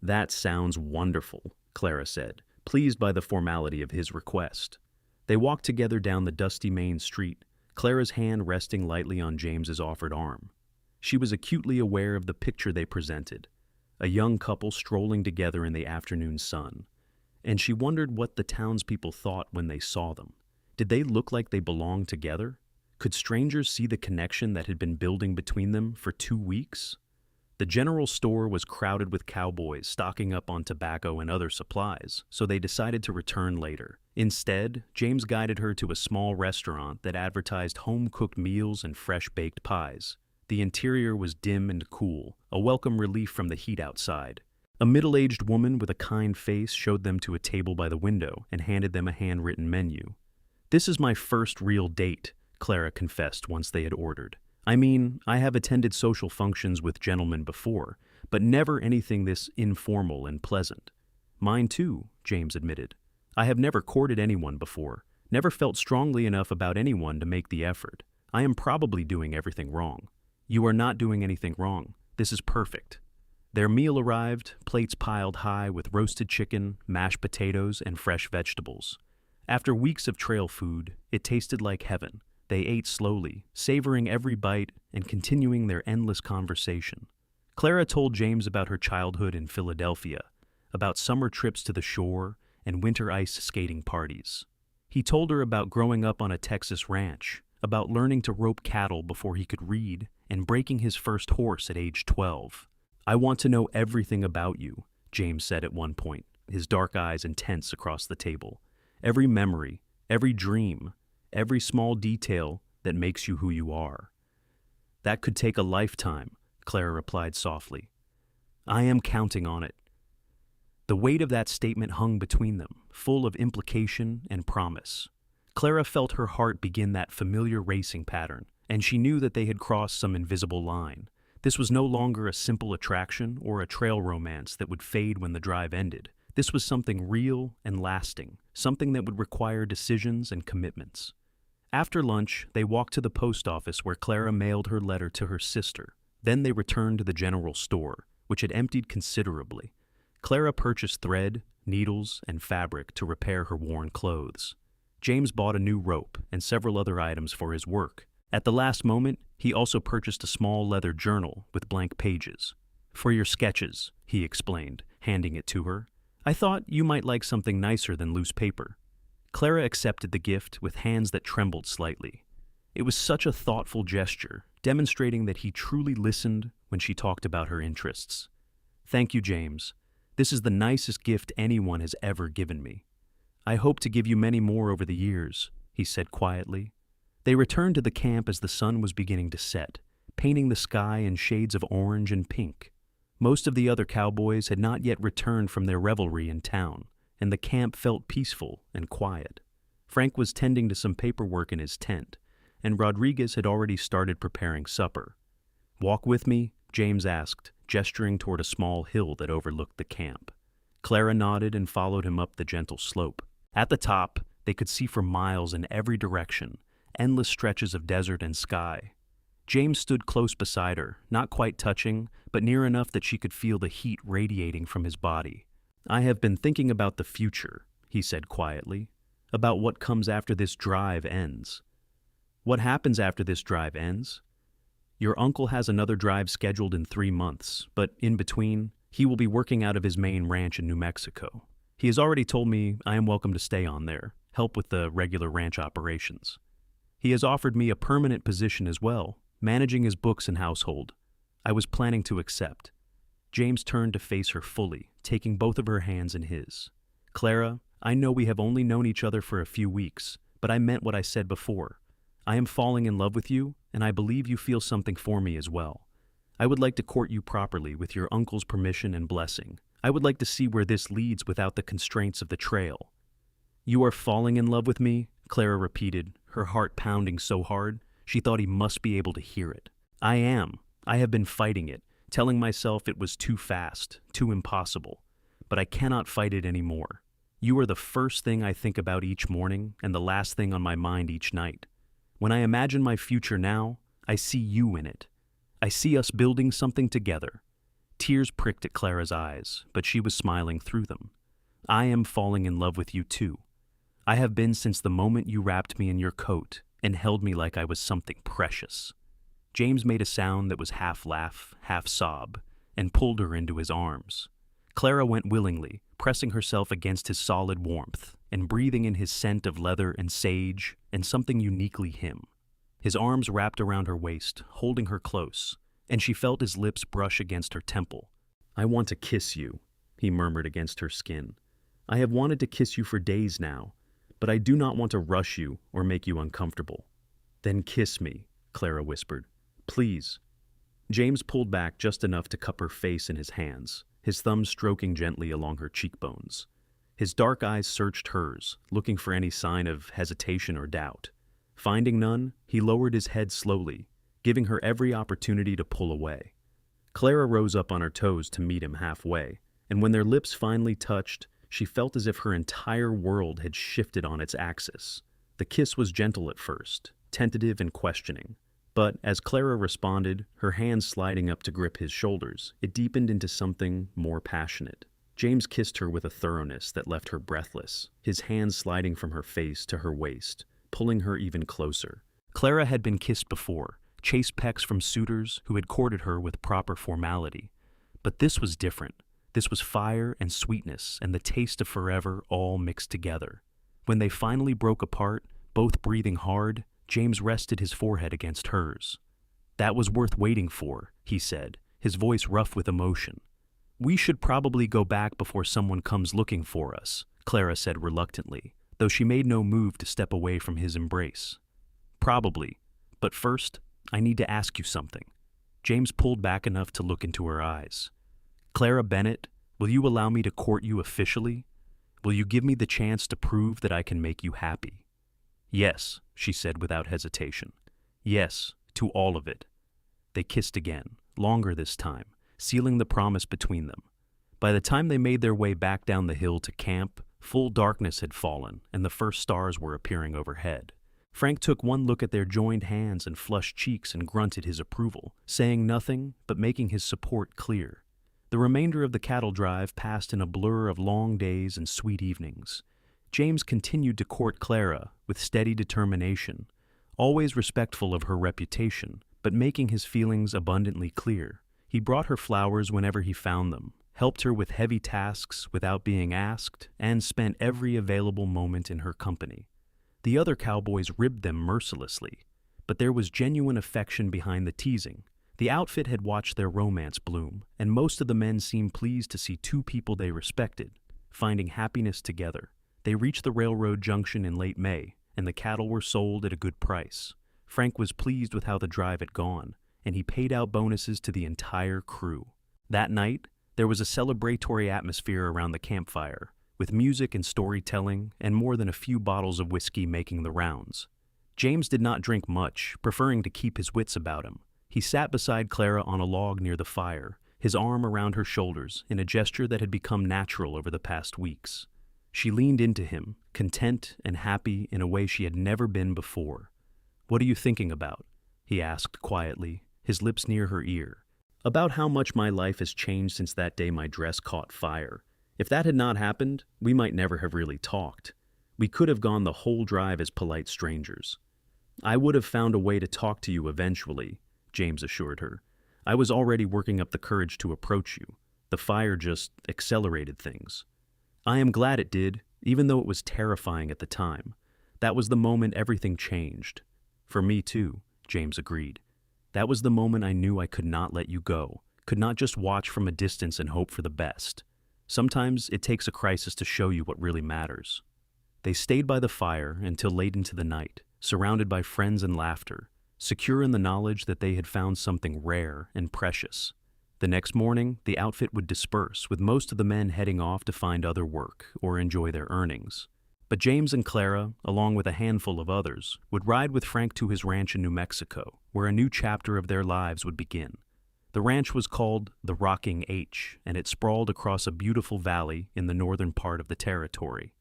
[SPEAKER 1] "That sounds wonderful," Clara said, pleased by the formality of his request. They walked together down the dusty main street, Clara's hand resting lightly on James's offered arm. She was acutely aware of the picture they presented, a young couple strolling together in the afternoon sun, and she wondered what the townspeople thought when they saw them. Did they look like they belonged together? Could strangers see the connection that had been building between them for 2 weeks? The general store was crowded with cowboys stocking up on tobacco and other supplies, so they decided to return later. Instead, James guided her to a small restaurant that advertised home-cooked meals and fresh-baked pies. The interior was dim and cool, a welcome relief from the heat outside. A middle-aged woman with a kind face showed them to a table by the window and handed them a handwritten menu. "This is my first real date," Clara confessed once they had ordered. "I mean, I have attended social functions with gentlemen before, but never anything this informal and pleasant." "Mine too," James admitted. "I have never courted anyone before, never felt strongly enough about anyone to make the effort. I am probably doing everything wrong." "You are not doing anything wrong. This is perfect." Their meal arrived, plates piled high with roasted chicken, mashed potatoes, and fresh vegetables. After weeks of trail food, it tasted like heaven. They ate slowly, savoring every bite and continuing their endless conversation. Clara told James about her childhood in Philadelphia, about summer trips to the shore and winter ice skating parties. He told her about growing up on a Texas ranch, about learning to rope cattle before he could read, and breaking his first horse at age 12. "I want to know everything about you," James said at one point, his dark eyes intense across the table. "Every memory, every dream, every small detail that makes you who you are." "That could take a lifetime," Clara replied softly. "I am counting on it." The weight of that statement hung between them, full of implication and promise. Clara felt her heart begin that familiar racing pattern, and she knew that they had crossed some invisible line. This was no longer a simple attraction or a trail romance that would fade when the drive ended. This was something real and lasting, something that would require decisions and commitments. After lunch, they walked to the post office where Clara mailed her letter to her sister. Then they returned to the general store, which had emptied considerably. Clara purchased thread, needles, and fabric to repair her worn clothes. James bought a new rope and several other items for his work. At the last moment, he also purchased a small leather journal with blank pages. "For your sketches," he explained, handing it to her. "I thought you might like something nicer than loose paper." Clara accepted the gift with hands that trembled slightly. It was such a thoughtful gesture, demonstrating that he truly listened when she talked about her interests. "Thank you, James. This is the nicest gift anyone has ever given me. I hope to give you many more over the years," he said quietly. They returned to the camp as the sun was beginning to set, painting the sky in shades of orange and pink. Most of the other cowboys had not yet returned from their revelry in town, and the camp felt peaceful and quiet. Frank was tending to some paperwork in his tent, and Rodriguez had already started preparing supper. "Walk with me?" James asked, gesturing toward a small hill that overlooked the camp. Clara nodded and followed him up the gentle slope. At the top, they could see for miles in every direction, endless stretches of desert and sky. James stood close beside her, not quite touching, but near enough that she could feel the heat radiating from his body. "I have been thinking about the future," he said quietly, "about what comes after this drive ends." "What happens after this drive ends?" "Your uncle has another drive scheduled in 3 months, but in between, he will be working out of his main ranch in New Mexico. He has already told me I am welcome to stay on there, help with the regular ranch operations. He has offered me a permanent position as well, managing his books and household. I was planning to accept." James turned to face her fully, taking both of her hands in his. "Clara, I know we have only known each other for a few weeks, but I meant what I said before. I am falling in love with you, and I believe you feel something for me as well. I would like to court you properly with your uncle's permission and blessing. I would like to see where this leads without the constraints of the trail." "You are falling in love with me?" Clara repeated, her heart pounding so hard she thought he must be able to hear it. "I am. I have been fighting it, telling myself it was too fast, too impossible. But I cannot fight it anymore. You are the first thing I think about each morning and the last thing on my mind each night. When I imagine my future now, I see you in it. I see us building something together." Tears pricked at Clara's eyes, but she was smiling through them. "I am falling in love with you too. I have been since the moment you wrapped me in your coat and held me like I was something precious. James made a sound that was half laugh, half sob, and pulled her into his arms. Clara went willingly, pressing herself against his solid warmth and breathing in his scent of leather and sage and something uniquely him. His arms wrapped around her waist, holding her close, and she felt his lips brush against her temple. "I want to kiss you," he murmured against her skin. "I have wanted to kiss you for days now, but I do not want to rush you or make you uncomfortable." "Then kiss me," Clara whispered. "Please." James pulled back just enough to cup her face in his hands, his thumbs stroking gently along her cheekbones. His dark eyes searched hers, looking for any sign of hesitation or doubt. Finding none, he lowered his head slowly, giving her every opportunity to pull away. Clara rose up on her toes to meet him halfway, and when their lips finally touched, she felt as if her entire world had shifted on its axis. The kiss was gentle at first, tentative and questioning. But as Clara responded, her hands sliding up to grip his shoulders, it deepened into something more passionate. James kissed her with a thoroughness that left her breathless, his hands sliding from her face to her waist, pulling her even closer. Clara had been kissed before, chased pecks from suitors who had courted her with proper formality. But this was different. This was fire and sweetness and the taste of forever all mixed together. When they finally broke apart, both breathing hard, James rested his forehead against hers. "That was worth waiting for," he said, his voice rough with emotion. "We should probably go back before someone comes looking for us," Clara said reluctantly, though she made no move to step away from his embrace. "Probably, but first, I need to ask you something." James pulled back enough to look into her eyes. "Clara Bennett, will you allow me to court you officially? Will you give me the chance to prove that I can make you happy?" "Yes," she said without hesitation. "Yes, to all of it." They kissed again, longer this time, sealing the promise between them. By the time they made their way back down the hill to camp, full darkness had fallen and the first stars were appearing overhead. Frank took one look at their joined hands and flushed cheeks and grunted his approval, saying nothing but making his support clear. The remainder of the cattle drive passed in a blur of long days and sweet evenings. James continued to court Clara with steady determination, always respectful of her reputation, but making his feelings abundantly clear. He brought her flowers whenever he found them, helped her with heavy tasks without being asked, and spent every available moment in her company. The other cowboys ribbed them mercilessly, but there was genuine affection behind the teasing. The outfit had watched their romance bloom, and most of the men seemed pleased to see two people they respected, finding happiness together. They reached the railroad junction in late May, and the cattle were sold at a good price. Frank was pleased with how the drive had gone, and he paid out bonuses to the entire crew. That night, there was a celebratory atmosphere around the campfire, with music and storytelling, and more than a few bottles of whiskey making the rounds. James did not drink much, preferring to keep his wits about him. He sat beside Clara on a log near the fire, his arm around her shoulders in a gesture that had become natural over the past weeks. She leaned into him, content and happy in a way she had never been before. "What are you thinking about?" he asked quietly, his lips near her ear. "About how much my life has changed since that day my dress caught fire. If that had not happened, we might never have really talked. We could have gone the whole drive as polite strangers." "I would have found a way to talk to you eventually," James assured her. "I was already working up the courage to approach you. The fire just accelerated things." "I am glad it did, even though it was terrifying at the time. That was the moment everything changed." "For me too," James agreed. "That was the moment I knew I could not let you go, could not just watch from a distance and hope for the best. Sometimes it takes a crisis to show you what really matters." They stayed by the fire until late into the night, surrounded by friends and laughter, secure in the knowledge that they had found something rare and precious. The next morning, the outfit would disperse, with most of the men heading off to find other work or enjoy their earnings. But James and Clara, along with a handful of others, would ride with Frank to his ranch in New Mexico, where a new chapter of their lives would begin. The ranch was called the Rocking H, and it sprawled across a beautiful valley in the northern part of the territory.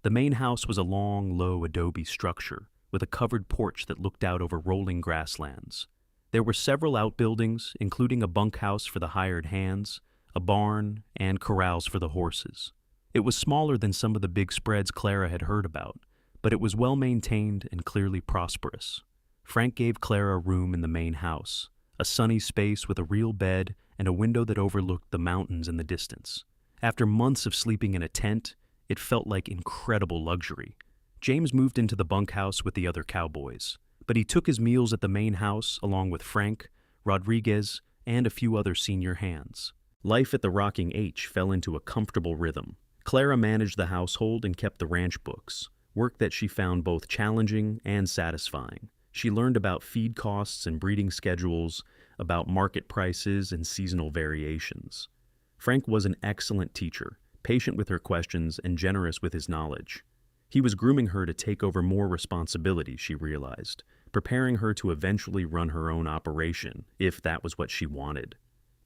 [SPEAKER 1] The main house was a long, low adobe structure, with a covered porch that looked out over rolling grasslands. There were several outbuildings, including a bunkhouse for the hired hands, a barn, and corrals for the horses. It was smaller than some of the big spreads Clara had heard about, but it was well maintained and clearly prosperous. Frank gave Clara a room in the main house, a sunny space with a real bed and a window that overlooked the mountains in the distance. After months of sleeping in a tent, it felt like incredible luxury. James moved into the bunkhouse with the other cowboys, but he took his meals at the main house along with Frank, Rodriguez, and a few other senior hands. Life at the Rocking H fell into a comfortable rhythm. Clara managed the household and kept the ranch books, work that she found both challenging and satisfying. She learned about feed costs and breeding schedules, about market prices and seasonal variations. Frank was an excellent teacher, patient with her questions and generous with his knowledge. He was grooming her to take over more responsibility, she realized, preparing her to eventually run her own operation, if that was what she wanted.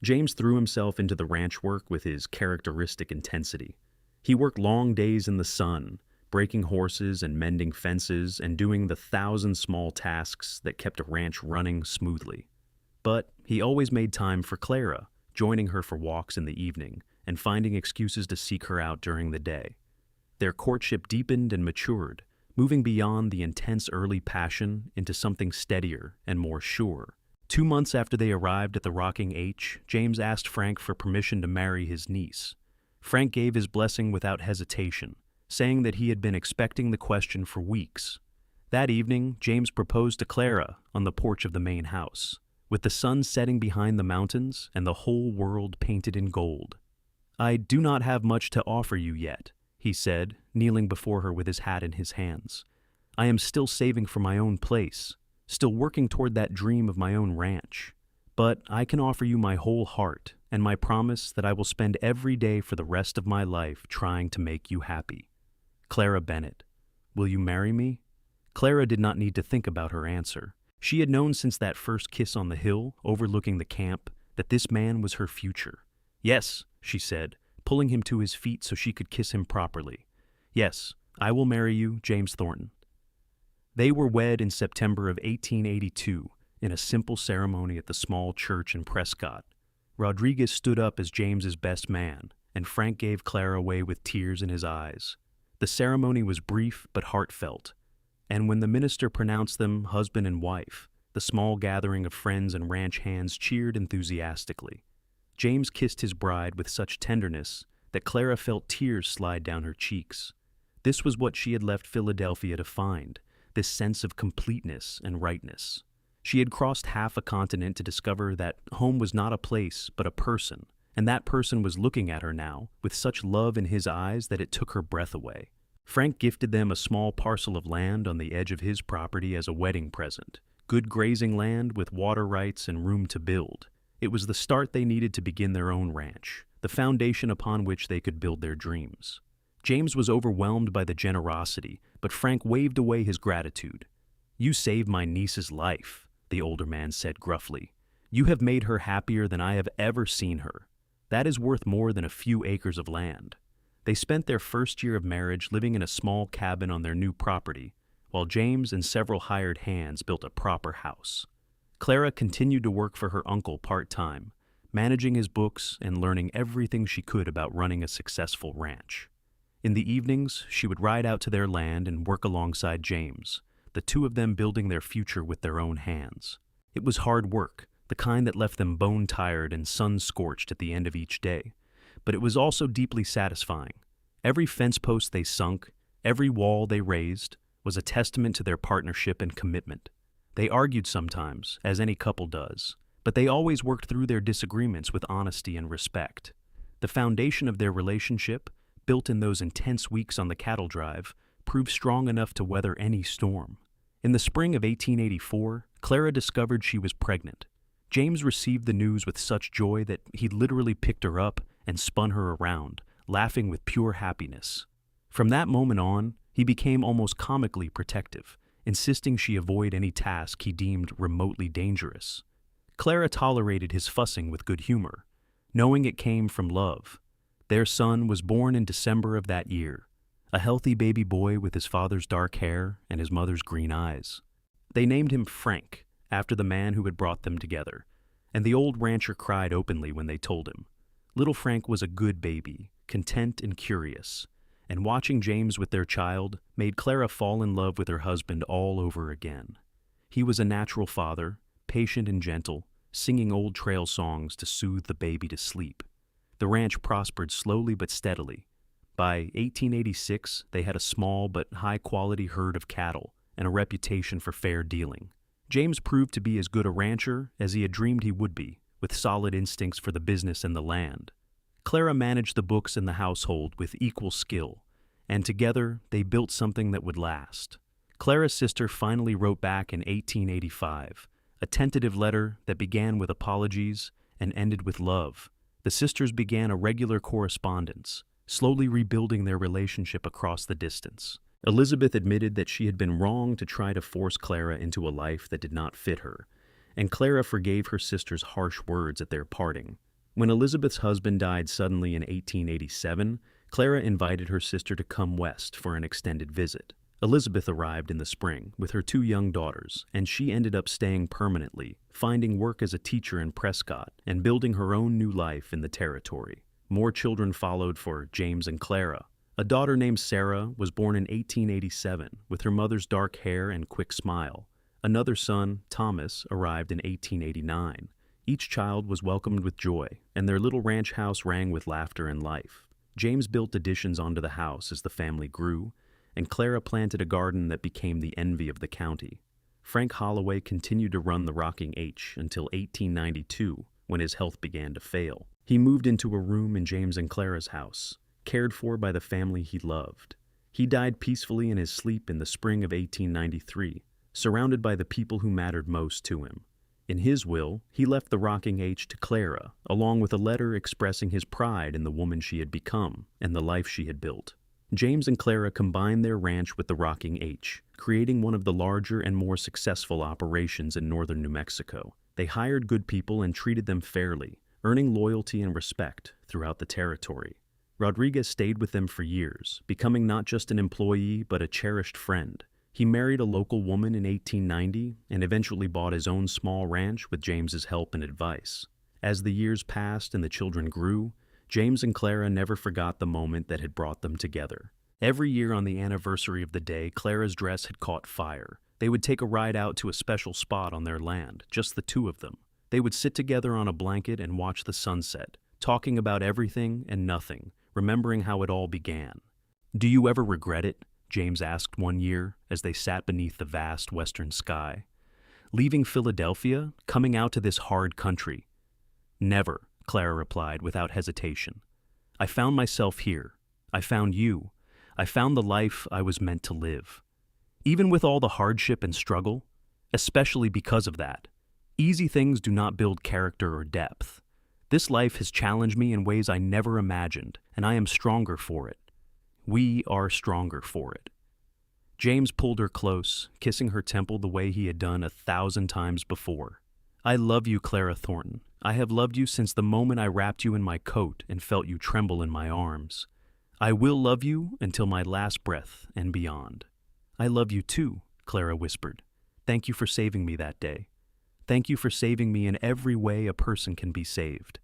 [SPEAKER 1] James threw himself into the ranch work with his characteristic intensity. He worked long days in the sun, breaking horses and mending fences and doing the 1,000 small tasks that kept a ranch running smoothly. But he always made time for Clara, joining her for walks in the evening and finding excuses to seek her out during the day. Their courtship deepened and matured, moving beyond the intense early passion into something steadier and more sure. 2 months after they arrived at the Rocking H, James asked Frank for permission to marry his niece. Frank gave his blessing without hesitation, saying that he had been expecting the question for weeks. That evening, James proposed to Clara on the porch of the main house, with the sun setting behind the mountains and the whole world painted in gold. "I do not have much to offer you yet," he said, kneeling before her with his hat in his hands. "I am still saving for my own place, still working toward that dream of my own ranch. But I can offer you my whole heart and my promise that I will spend every day for the rest of my life trying to make you happy. Clara Bennett, will you marry me?" Clara did not need to think about her answer. She had known since that first kiss on the hill overlooking the camp that this man was her future. "Yes," she said, pulling him to his feet so she could kiss him properly. "Yes, I will marry you, James Thornton." They were wed in September of 1882 in a simple ceremony at the small church in Prescott. Rodriguez stood up as James's best man, and Frank gave Clara away with tears in his eyes. The ceremony was brief but heartfelt, and when the minister pronounced them husband and wife, the small gathering of friends and ranch hands cheered enthusiastically. James kissed his bride with such tenderness that Clara felt tears slide down her cheeks. This was what she had left Philadelphia to find, this sense of completeness and rightness. She had crossed half a continent to discover that home was not a place but a person, and that person was looking at her now with such love in his eyes that it took her breath away. Frank gifted them a small parcel of land on the edge of his property as a wedding present, good grazing land with water rights and room to build. It was the start they needed to begin their own ranch, the foundation upon which they could build their dreams. James was overwhelmed by the generosity, but Frank waved away his gratitude. "You saved my niece's life," the older man said gruffly. "You have made her happier than I have ever seen her. That is worth more than a few acres of land." They spent their first year of marriage living in a small cabin on their new property, while James and several hired hands built a proper house. Clara continued to work for her uncle part-time, managing his books and learning everything she could about running a successful ranch. In the evenings, she would ride out to their land and work alongside James, the two of them building their future with their own hands. It was hard work, the kind that left them bone-tired and sun-scorched at the end of each day, but it was also deeply satisfying. Every fence post they sunk, every wall they raised, was a testament to their partnership and commitment. They argued sometimes, as any couple does, but they always worked through their disagreements with honesty and respect. The foundation of their relationship, built in those intense weeks on the cattle drive, proved strong enough to weather any storm. In the spring of 1884, Clara discovered she was pregnant. James received the news with such joy that he literally picked her up and spun her around, laughing with pure happiness. From that moment on, he became almost comically protective, insisting she avoid any task he deemed remotely dangerous. Clara tolerated his fussing with good humor, knowing it came from love. Their son was born in December of that year, a healthy baby boy with his father's dark hair and his mother's green eyes. They named him Frank, after the man who had brought them together, and the old rancher cried openly when they told him. Little Frank was a good baby, content and curious, and watching James with their child made Clara fall in love with her husband all over again. He was a natural father, patient and gentle, singing old trail songs to soothe the baby to sleep. The ranch prospered slowly but steadily. By 1886, they had a small but high-quality herd of cattle and a reputation for fair dealing. James proved to be as good a rancher as he had dreamed he would be, with solid instincts for the business and the land. Clara managed the books in the household with equal skill, and together they built something that would last. Clara's sister finally wrote back in 1885, a tentative letter that began with apologies and ended with love. The sisters began a regular correspondence, slowly rebuilding their relationship across the distance. Elizabeth admitted that she had been wrong to try to force Clara into a life that did not fit her, and Clara forgave her sister's harsh words at their parting. When Elizabeth's husband died suddenly in 1887, Clara invited her sister to come west for an extended visit. Elizabeth arrived in the spring with her 2 young daughters, and she ended up staying permanently, finding work as a teacher in Prescott and building her own new life in the territory. More children followed for James and Clara. A daughter named Sarah was born in 1887 with her mother's dark hair and quick smile. Another son, Thomas, arrived in 1889. Each child was welcomed with joy, and their little ranch house rang with laughter and life. James built additions onto the house as the family grew, and Clara planted a garden that became the envy of the county. Frank Holloway continued to run the Rocking H until 1892, when his health began to fail. He moved into a room in James and Clara's house, cared for by the family he loved. He died peacefully in his sleep in the spring of 1893, surrounded by the people who mattered most to him. In his will, he left the Rocking H to Clara, along with a letter expressing his pride in the woman she had become and the life she had built. James and Clara combined their ranch with the Rocking H, creating one of the larger and more successful operations in northern New Mexico. They hired good people and treated them fairly, earning loyalty and respect throughout the territory. Rodriguez stayed with them for years, becoming not just an employee but a cherished friend. He married a local woman in 1890 and eventually bought his own small ranch with James's help and advice. As the years passed and the children grew, James and Clara never forgot the moment that had brought them together. Every year on the anniversary of the day Clara's dress had caught fire, they would take a ride out to a special spot on their land, just the 2 of them. They would sit together on a blanket and watch the sunset, talking about everything and nothing, remembering how it all began. "Do you ever regret it?" James asked one year as they sat beneath the vast western sky. "Leaving Philadelphia, coming out to this hard country?" "Never," Clara replied without hesitation. "I found myself here. I found you. I found the life I was meant to live. Even with all the hardship and struggle, especially because of that, easy things do not build character or depth. This life has challenged me in ways I never imagined, and I am stronger for it. We are stronger for it." James pulled her close, kissing her temple the way he had done 1,000 times before. "I love you, Clara Thornton. I have loved you since the moment I wrapped you in my coat and felt you tremble in my arms. I will love you until my last breath and beyond." "I love you too," Clara whispered. "Thank you for saving me that day. Thank you for saving me in every way a person can be saved."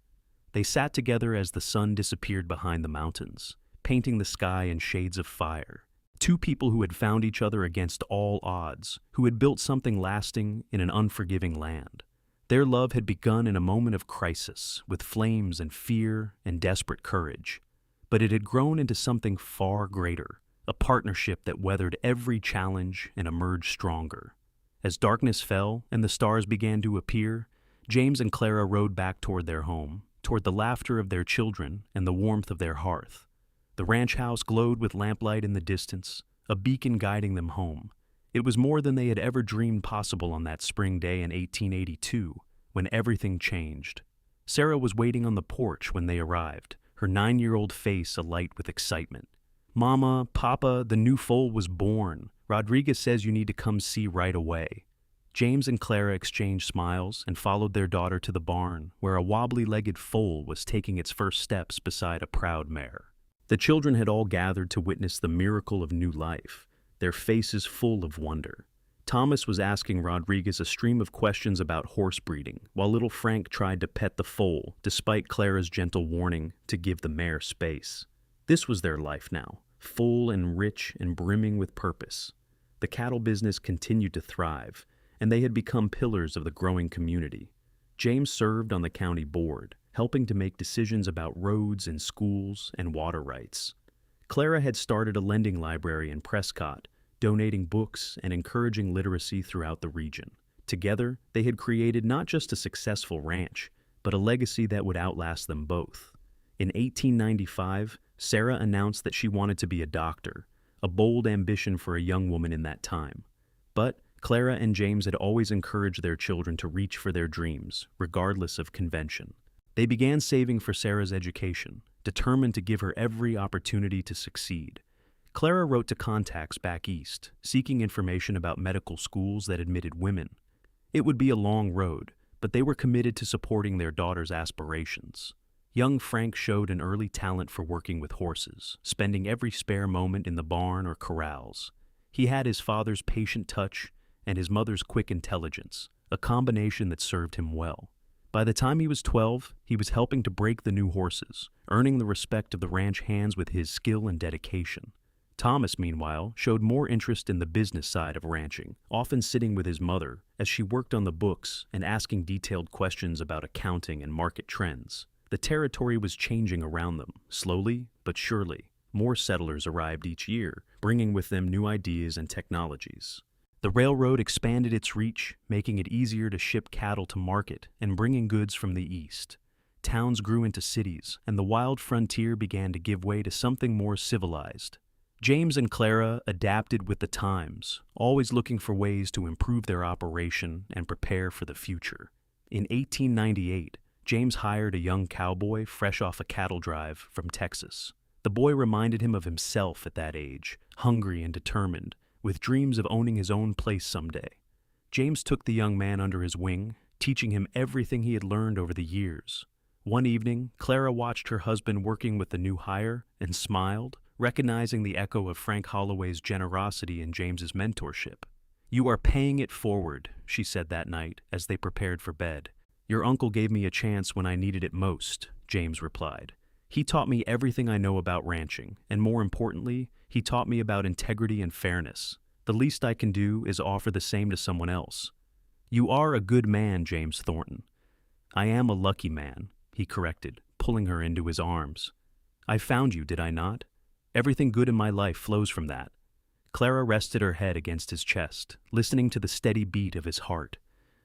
[SPEAKER 1] They sat together as the sun disappeared behind the mountains, painting the sky in shades of fire. 2 people who had found each other against all odds, who had built something lasting in an unforgiving land. Their love had begun in a moment of crisis, with flames and fear and desperate courage. But it had grown into something far greater, a partnership that weathered every challenge and emerged stronger. As darkness fell and the stars began to appear, James and Clara rode back toward their home, toward the laughter of their children and the warmth of their hearth. The ranch house glowed with lamplight in the distance, a beacon guiding them home. It was more than they had ever dreamed possible on that spring day in 1882, when everything changed. Sarah was waiting on the porch when they arrived, her 9-year-old face alight with excitement. "Mama, Papa, the new foal was born. Rodriguez says you need to come see right away." James and Clara exchanged smiles and followed their daughter to the barn, where a wobbly-legged foal was taking its first steps beside a proud mare. The children had all gathered to witness the miracle of new life, their faces full of wonder. Thomas was asking Rodriguez a stream of questions about horse breeding, while little Frank tried to pet the foal, despite Clara's gentle warning to give the mare space. This was their life now, full and rich and brimming with purpose. The cattle business continued to thrive, and they had become pillars of the growing community. James served on the county board, helping to make decisions about roads and schools and water rights. Clara had started a lending library in Prescott, donating books and encouraging literacy throughout the region. Together, they had created not just a successful ranch, but a legacy that would outlast them both. In 1895, Sarah announced that she wanted to be a doctor, a bold ambition for a young woman in that time. But Clara and James had always encouraged their children to reach for their dreams, regardless of convention. They began saving for Sarah's education, determined to give her every opportunity to succeed. Clara wrote to contacts back east, seeking information about medical schools that admitted women. It would be a long road, but they were committed to supporting their daughter's aspirations. Young Frank showed an early talent for working with horses, spending every spare moment in the barn or corrals. He had his father's patient touch and his mother's quick intelligence, a combination that served him well. By the time he was 12, he was helping to break the new horses, earning the respect of the ranch hands with his skill and dedication. Thomas, meanwhile, showed more interest in the business side of ranching, often sitting with his mother as she worked on the books and asking detailed questions about accounting and market trends. The territory was changing around them, slowly but surely. More settlers arrived each year, bringing with them new ideas and technologies. The railroad expanded its reach, making it easier to ship cattle to market and bringing goods from the east. Towns grew into cities, and the wild frontier began to give way to something more civilized. James and Clara adapted with the times, always looking for ways to improve their operation and prepare for the future. In 1898, James hired a young cowboy fresh off a cattle drive from Texas. The boy reminded him of himself at that age, hungry and determined, with dreams of owning his own place someday. James took the young man under his wing, teaching him everything he had learned over the years. One evening, Clara watched her husband working with the new hire and smiled, recognizing the echo of Frank Holloway's generosity in James's mentorship. "You are paying it forward," she said that night as they prepared for bed. "Your uncle gave me a chance when I needed it most," James replied. "He taught me everything I know about ranching, and more importantly, he taught me about integrity and fairness. The least I can do is offer the same to someone else." "You are a good man, James Thornton." "I am a lucky man," he corrected, pulling her into his arms. "I found you, did I not? Everything good in my life flows from that." Clara rested her head against his chest, listening to the steady beat of his heart.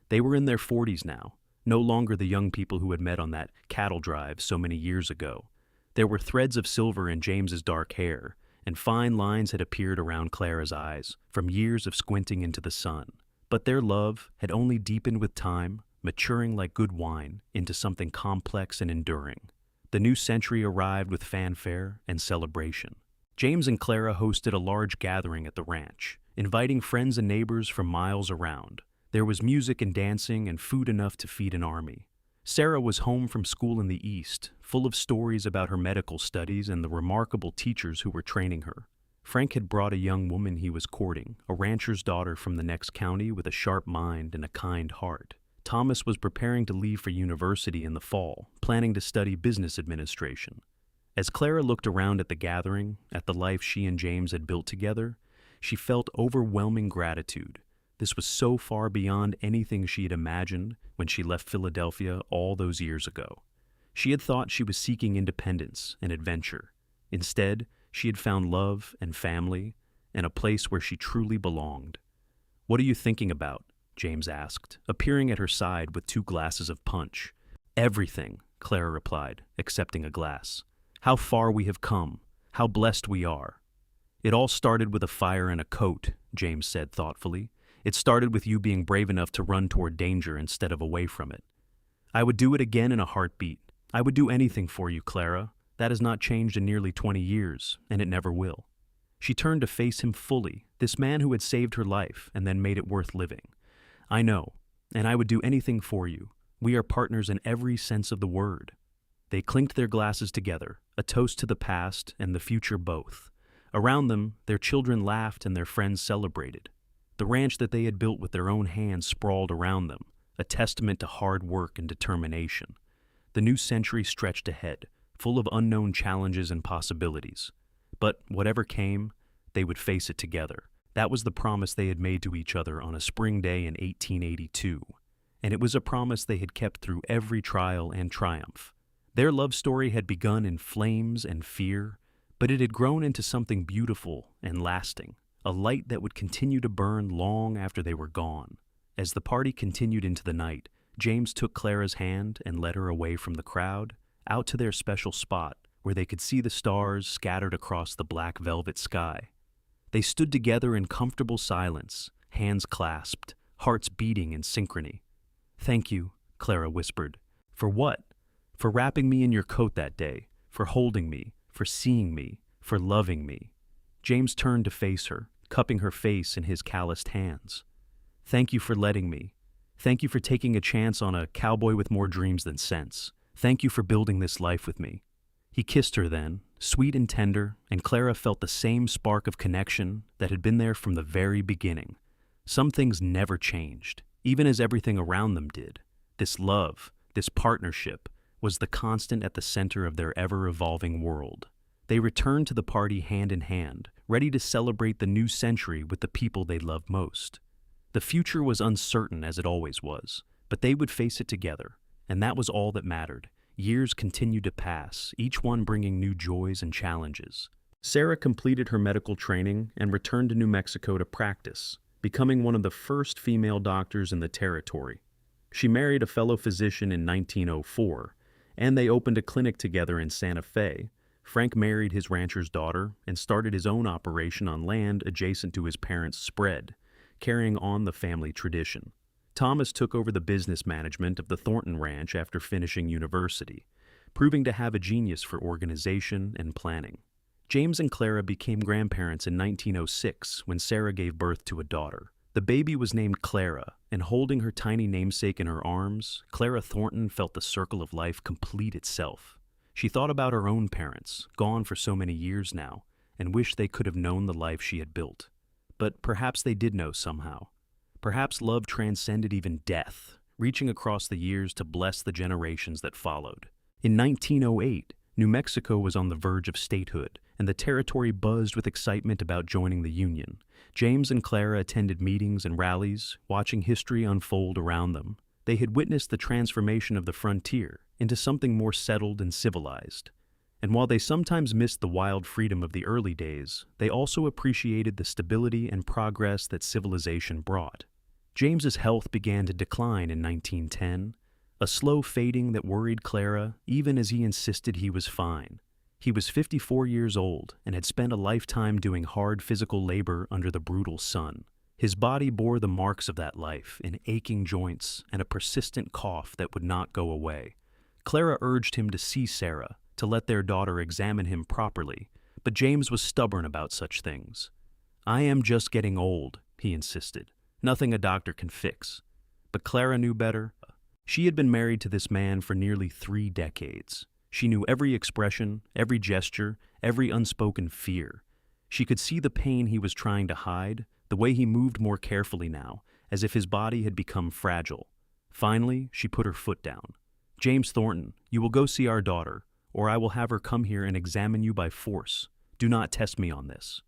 [SPEAKER 1] They were in their 40s now, no longer the young people who had met on that cattle drive so many years ago. There were threads of silver in James's dark hair, and fine lines had appeared around Clara's eyes from years of squinting into the sun. But their love had only deepened with time, maturing like good wine into something complex and enduring. The new century arrived with fanfare and celebration. James and Clara hosted a large gathering at the ranch, inviting friends and neighbors from miles around. There was music and dancing and food enough to feed an army. Sarah was home from school in the East, full of stories about her medical studies and the remarkable teachers who were training her. Frank had brought a young woman he was courting, a rancher's daughter from the next county with a sharp mind and a kind heart. Thomas was preparing to leave for university in the fall, planning to study business administration. As Clara looked around at the gathering, at the life she and James had built together, she felt overwhelming gratitude. This was so far beyond anything she had imagined when she left Philadelphia all those years ago. She had thought she was seeking independence and adventure. Instead, she had found love and family and a place where she truly belonged. "What are you thinking about?" James asked, appearing at her side with 2 glasses of punch. "Everything," Clara replied, accepting a glass. "How far we have come, how blessed we are." "It all started with a fire and a coat," James said thoughtfully. "It started with you being brave enough to run toward danger instead of away from it. I would do it again in a heartbeat. I would do anything for you, Clara. That has not changed in nearly 20 years, and it never will." She turned to face him fully, this man who had saved her life and then made it worth living. "I know, and I would do anything for you. We are partners in every sense of the word." They clinked their glasses together, a toast to the past and the future both. Around them, their children laughed and their friends celebrated. The ranch that they had built with their own hands sprawled around them, a testament to hard work and determination. The new century stretched ahead, full of unknown challenges and possibilities. But whatever came, they would face it together. That was the promise they had made to each other on a spring day in 1882, and it was a promise they had kept through every trial and triumph. Their love story had begun in flames and fear, but it had grown into something beautiful and lasting, a light that would continue to burn long after they were gone. As the party continued into the night, James took Clara's hand and led her away from the crowd, out to their special spot where they could see the stars scattered across the black velvet sky. They stood together in comfortable silence, hands clasped, hearts beating in synchrony. "Thank you," Clara whispered. "For what?" "For wrapping me in your coat that day, for holding me, for seeing me, for loving me." James turned to face her, cupping her face in his calloused hands. "Thank you for letting me. Thank you for taking a chance on a cowboy with more dreams than sense. Thank you for building this life with me." He kissed her then, sweet and tender, and Clara felt the same spark of connection that had been there from the very beginning. Some things never changed, even as everything around them did. This love, this partnership, was the constant at the center of their ever-evolving world. They returned to the party hand in hand, ready to celebrate the new century with the people they loved most. The future was uncertain, as it always was, but they would face it together, and that was all that mattered. Years continued to pass, each one bringing new joys and challenges. Sarah completed her medical training and returned to New Mexico to practice, becoming one of the first female doctors in the territory. She married a fellow physician in 1904, and they opened a clinic together in Santa Fe. Frank married his rancher's daughter and started his own operation on land adjacent to his parents' spread, carrying on the family tradition. Thomas took over the business management of the Thornton Ranch after finishing university, proving to have a genius for organization and planning. James and Clara became grandparents in 1906 when Sarah gave birth to a daughter. The baby was named Clara, and holding her tiny namesake in her arms, Clara Thornton felt the circle of life complete itself. She thought about her own parents, gone for so many years now, and wished they could have known the life she had built. But perhaps they did know somehow. Perhaps love transcended even death, reaching across the years to bless the generations that followed. In 1908, New Mexico was on the verge of statehood, and the territory buzzed with excitement about joining the Union. James and Clara attended meetings and rallies, watching history unfold around them. They had witnessed the transformation of the frontier into something more settled and civilized. And while they sometimes missed the wild freedom of the early days, they also appreciated the stability and progress that civilization brought. James's health began to decline in 1910, a slow fading that worried Clara even as he insisted he was fine. He was 54 years old and had spent a lifetime doing hard physical labor under the brutal sun. His body bore the marks of that life in aching joints and a persistent cough that would not go away. Clara urged him to see Sarah, to let their daughter examine him properly, but James was stubborn about such things. "I am just getting old," he insisted. "Nothing a doctor can fix." But Clara knew better. She had been married to this man for nearly 3 decades. She knew every expression, every gesture, every unspoken fear. She could see the pain he was trying to hide, the way he moved more carefully now, as if his body had become fragile. Finally, she put her foot down. "James Thornton, you will go see our daughter, or I will have her come here and examine you by force. Do not test me on this."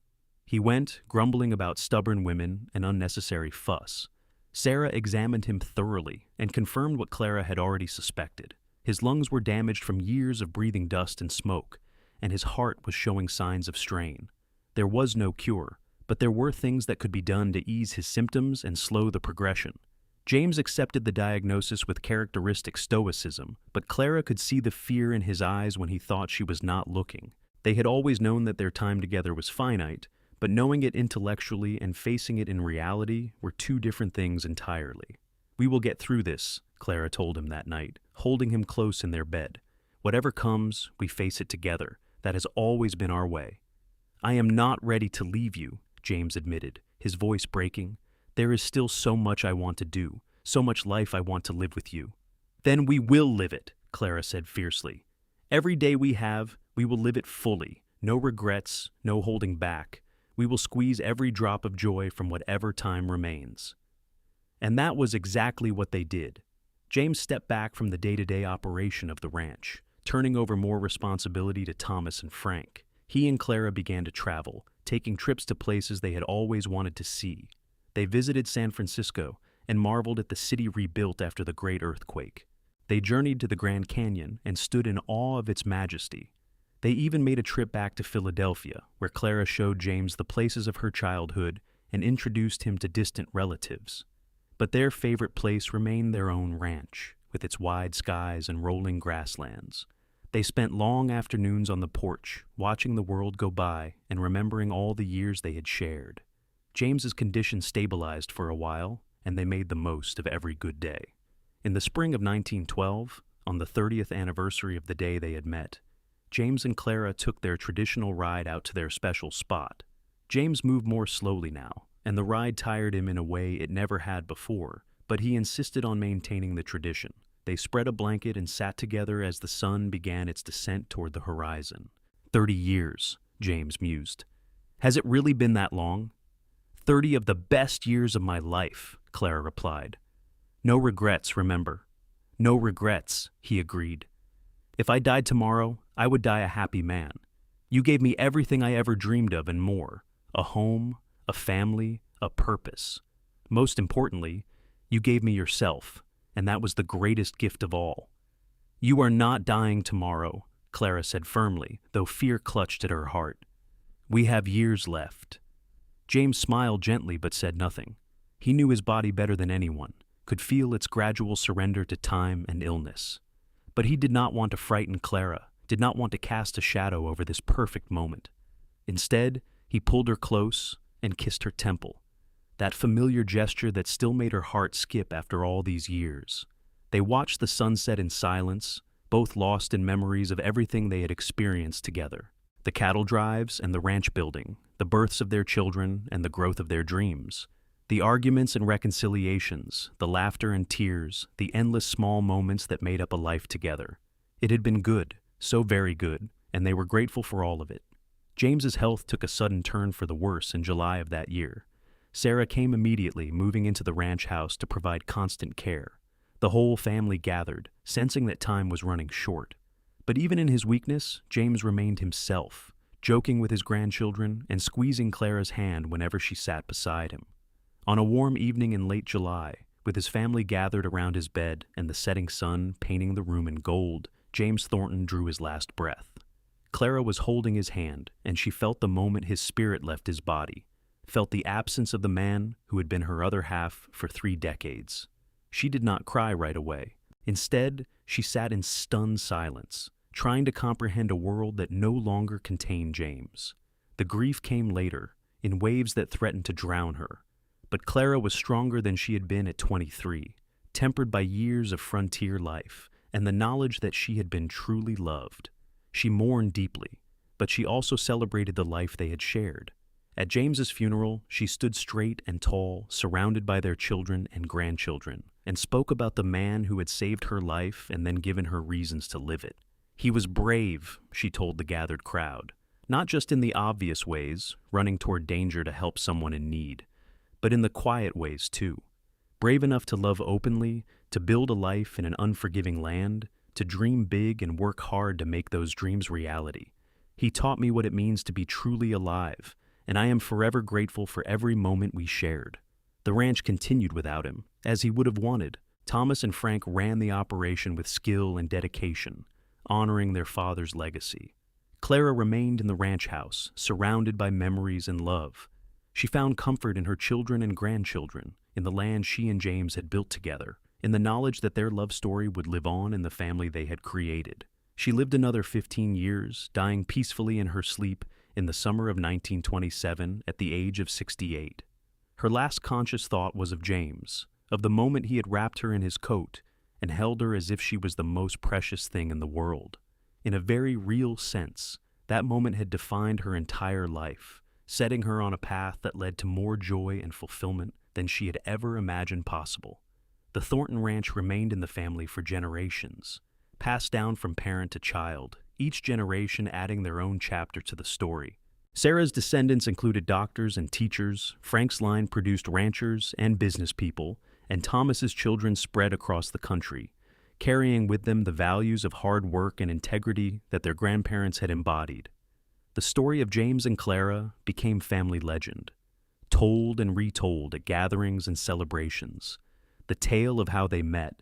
[SPEAKER 1] He went, grumbling about stubborn women and unnecessary fuss. Sarah examined him thoroughly and confirmed what Clara had already suspected. His lungs were damaged from years of breathing dust and smoke, and his heart was showing signs of strain. There was no cure, but there were things that could be done to ease his symptoms and slow the progression. James accepted the diagnosis with characteristic stoicism, but Clara could see the fear in his eyes when he thought she was not looking. They had always known that their time together was finite, but knowing it intellectually and facing it in reality were two different things entirely. "We will get through this," Clara told him that night, holding him close in their bed. "Whatever comes, we face it together. That has always been our way." "I am not ready to leave you," James admitted, his voice breaking. "There is still so much I want to do, so much life I want to live with you." "Then we will live it," Clara said fiercely. "Every day we have, we will live it fully. No regrets, no holding back. We will squeeze every drop of joy from whatever time remains." And that was exactly what they did. James stepped back from the day-to-day operation of the ranch, turning over more responsibility to Thomas and Frank. He and Clara began to travel, taking trips to places they had always wanted to see. They visited San Francisco and marveled at the city rebuilt after the great earthquake. They journeyed to the Grand Canyon and stood in awe of its majesty. They even made a trip back to Philadelphia, where Clara showed James the places of her childhood and introduced him to distant relatives. But their favorite place remained their own ranch, with its wide skies and rolling grasslands. They spent long afternoons on the porch, watching the world go by and remembering all the years they had shared. James's condition stabilized for a while, and they made the most of every good day. In the spring of 1912, on the 30th anniversary of the day they had met, James and Clara took their traditional ride out to their special spot. James moved more slowly now, and the ride tired him in a way it never had before, but he insisted on maintaining the tradition. They spread a blanket and sat together as the sun began its descent toward the horizon. 30 years, James mused. Has it really been that long? 30 of the best years of my life, Clara replied. No regrets, remember. No regrets, he agreed. If I died tomorrow, I would die a happy man. You gave me everything I ever dreamed of and more. A home, a family, a purpose. Most importantly, you gave me yourself, and that was the greatest gift of all. You are not dying tomorrow, Clara said firmly, though fear clutched at her heart. We have years left. James smiled gently but said nothing. He knew his body better than anyone, could feel its gradual surrender to time and illness. But he did not want to frighten Clara, did not want to cast a shadow over this perfect moment. Instead, he pulled her close and kissed her temple, that familiar gesture that still made her heart skip after all these years. They watched the sunset in silence, both lost in memories of everything they had experienced together. The cattle drives and the ranch building, the births of their children and the growth of their dreams, the arguments and reconciliations, the laughter and tears, the endless small moments that made up a life together. It had been good, so very good, and they were grateful for all of it. James's health took a sudden turn for the worse in July of that year. Sarah came immediately, moving into the ranch house to provide constant care. The whole family gathered, sensing that time was running short. But even in his weakness, James remained himself, joking with his grandchildren and squeezing Clara's hand whenever she sat beside him. On a warm evening in late July, with his family gathered around his bed and the setting sun painting the room in gold, James Thornton drew his last breath. Clara was holding his hand, and she felt the moment his spirit left his body, felt the absence of the man who had been her other half for 3 decades. She did not cry right away. Instead, she sat in stunned silence, trying to comprehend a world that no longer contained James. The grief came later, in waves that threatened to drown her. But Clara was stronger than she had been at 23, tempered by years of frontier life and the knowledge that she had been truly loved. She mourned deeply, but she also celebrated the life they had shared. At James's funeral, she stood straight and tall, surrounded by their children and grandchildren, and spoke about the man who had saved her life and then given her reasons to live it. He was brave, she told the gathered crowd, not just in the obvious ways, running toward danger to help someone in need, but in the quiet ways too. Brave enough to love openly, to build a life in an unforgiving land, to dream big and work hard to make those dreams reality. He taught me what it means to be truly alive, and I am forever grateful for every moment we shared. The ranch continued without him, as he would have wanted. Thomas and Frank ran the operation with skill and dedication, honoring their father's legacy. Clara remained in the ranch house, surrounded by memories and love. She found comfort in her children and grandchildren, in the land she and James had built together, in the knowledge that their love story would live on in the family they had created. She lived another 15 years, dying peacefully in her sleep in the summer of 1927 at the age of 68. Her last conscious thought was of James, of the moment he had wrapped her in his coat and held her as if she was the most precious thing in the world. In a very real sense, that moment had defined her entire life, setting her on a path that led to more joy and fulfillment than she had ever imagined possible. The Thornton Ranch remained in the family for generations, passed down from parent to child, each generation adding their own chapter to the story. Sarah's descendants included doctors and teachers, Frank's line produced ranchers and business people, and Thomas's children spread across the country, carrying with them the values of hard work and integrity that their grandparents had embodied. the story of James and Clara became family legend, told and retold at gatherings and celebrations. The tale of how they met,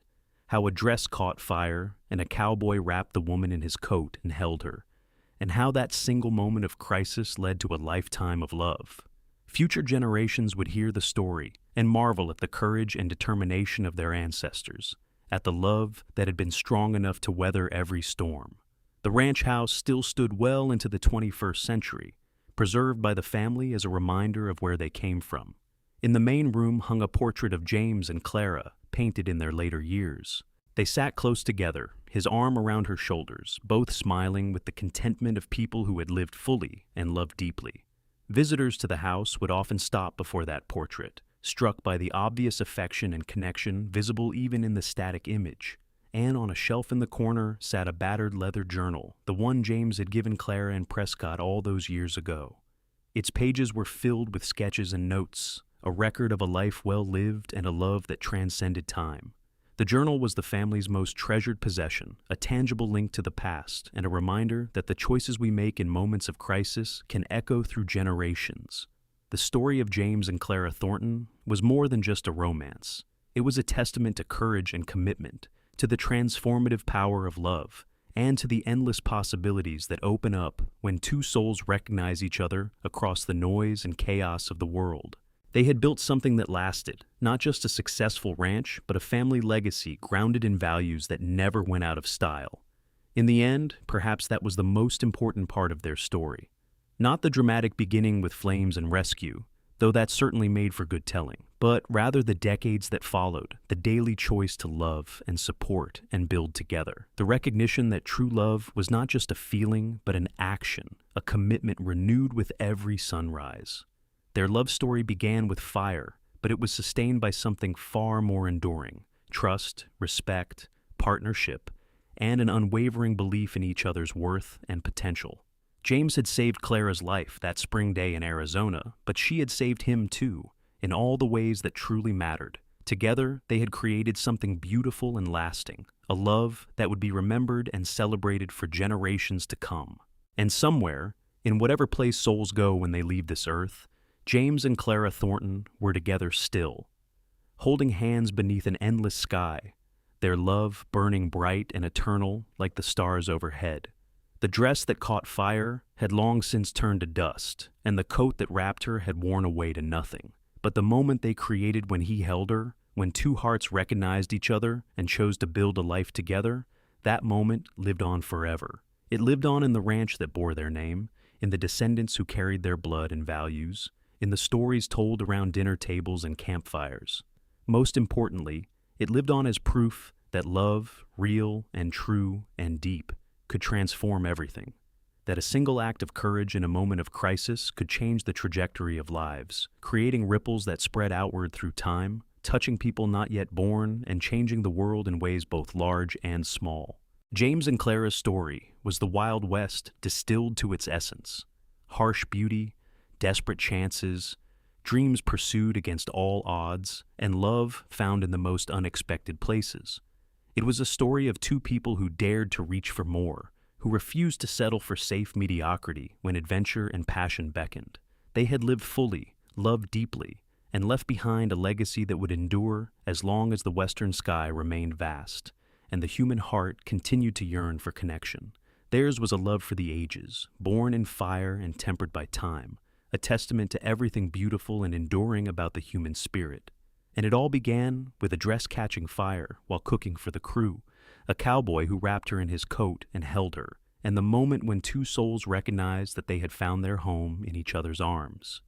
[SPEAKER 1] how a dress caught fire and a cowboy wrapped the woman in his coat and held her, and how that single moment of crisis led to a lifetime of love. Future generations would hear the story and marvel at the courage and determination of their ancestors, at the love that had been strong enough to weather every storm. The ranch house still stood well into the 21st century, preserved by the family as a reminder of where they came from. In the main room hung a portrait of James and Clara, painted in their later years. They sat close together, his arm around her shoulders, both smiling with the contentment of people who had lived fully and loved deeply. Visitors to the house would often stop before that portrait, struck by the obvious affection and connection visible even in the static image. And on a shelf in the corner sat a battered leather journal, the one James had given Clara and Prescott all those years ago. Its pages were filled with sketches and notes, a record of a life well lived and a love that transcended time. The journal was the family's most treasured possession, a tangible link to the past, and a reminder that the choices we make in moments of crisis can echo through generations. The story of James and Clara Thornton was more than just a romance. It was a testament to courage and commitment, to the transformative power of love, and to the endless possibilities that open up when two souls recognize each other across the noise and chaos of the world. They had built something that lasted, not just a successful ranch, but a family legacy grounded in values that never went out of style. In the end, perhaps that was the most important part of their story. Not the dramatic beginning with flames and rescue, though that certainly made for good telling, but rather the decades that followed, the daily choice to love and support and build together. The recognition that true love was not just a feeling, but an action, a commitment renewed with every sunrise. Their love story began with fire, but it was sustained by something far more enduring: trust, respect, partnership, and an unwavering belief in each other's worth and potential. James had saved Clara's life that spring day in Arizona, but she had saved him too, in all the ways that truly mattered. Together, they had created something beautiful and lasting, a love that would be remembered and celebrated for generations to come. And somewhere, in whatever place souls go when they leave this earth, James and Clara Thornton were together still, holding hands beneath an endless sky, their love burning bright and eternal like the stars overhead. The dress that caught fire had long since turned to dust, and the coat that wrapped her had worn away to nothing. But the moment they created when he held her, when two hearts recognized each other and chose to build a life together, that moment lived on forever. It lived on in the ranch that bore their name, in the descendants who carried their blood and values, in the stories told around dinner tables and campfires. Most importantly, it lived on as proof that love, real and true and deep, could transform everything. That a single act of courage in a moment of crisis could change the trajectory of lives, creating ripples that spread outward through time, touching people not yet born and changing the world in ways both large and small. James and Clara's story was the Wild West distilled to its essence: harsh beauty, desperate chances, dreams pursued against all odds, and love found in the most unexpected places. It was a story of two people who dared to reach for more, who refused to settle for safe mediocrity when adventure and passion beckoned. They had lived fully, loved deeply, and left behind a legacy that would endure as long as the western sky remained vast, and the human heart continued to yearn for connection. Theirs was a love for the ages, born in fire and tempered by time, a testament to everything beautiful and enduring about the human spirit. And it all began with a dress catching fire while cooking for the crew, a cowboy who wrapped her in his coat and held her, and the moment when two souls recognized that they had found their home in each other's arms.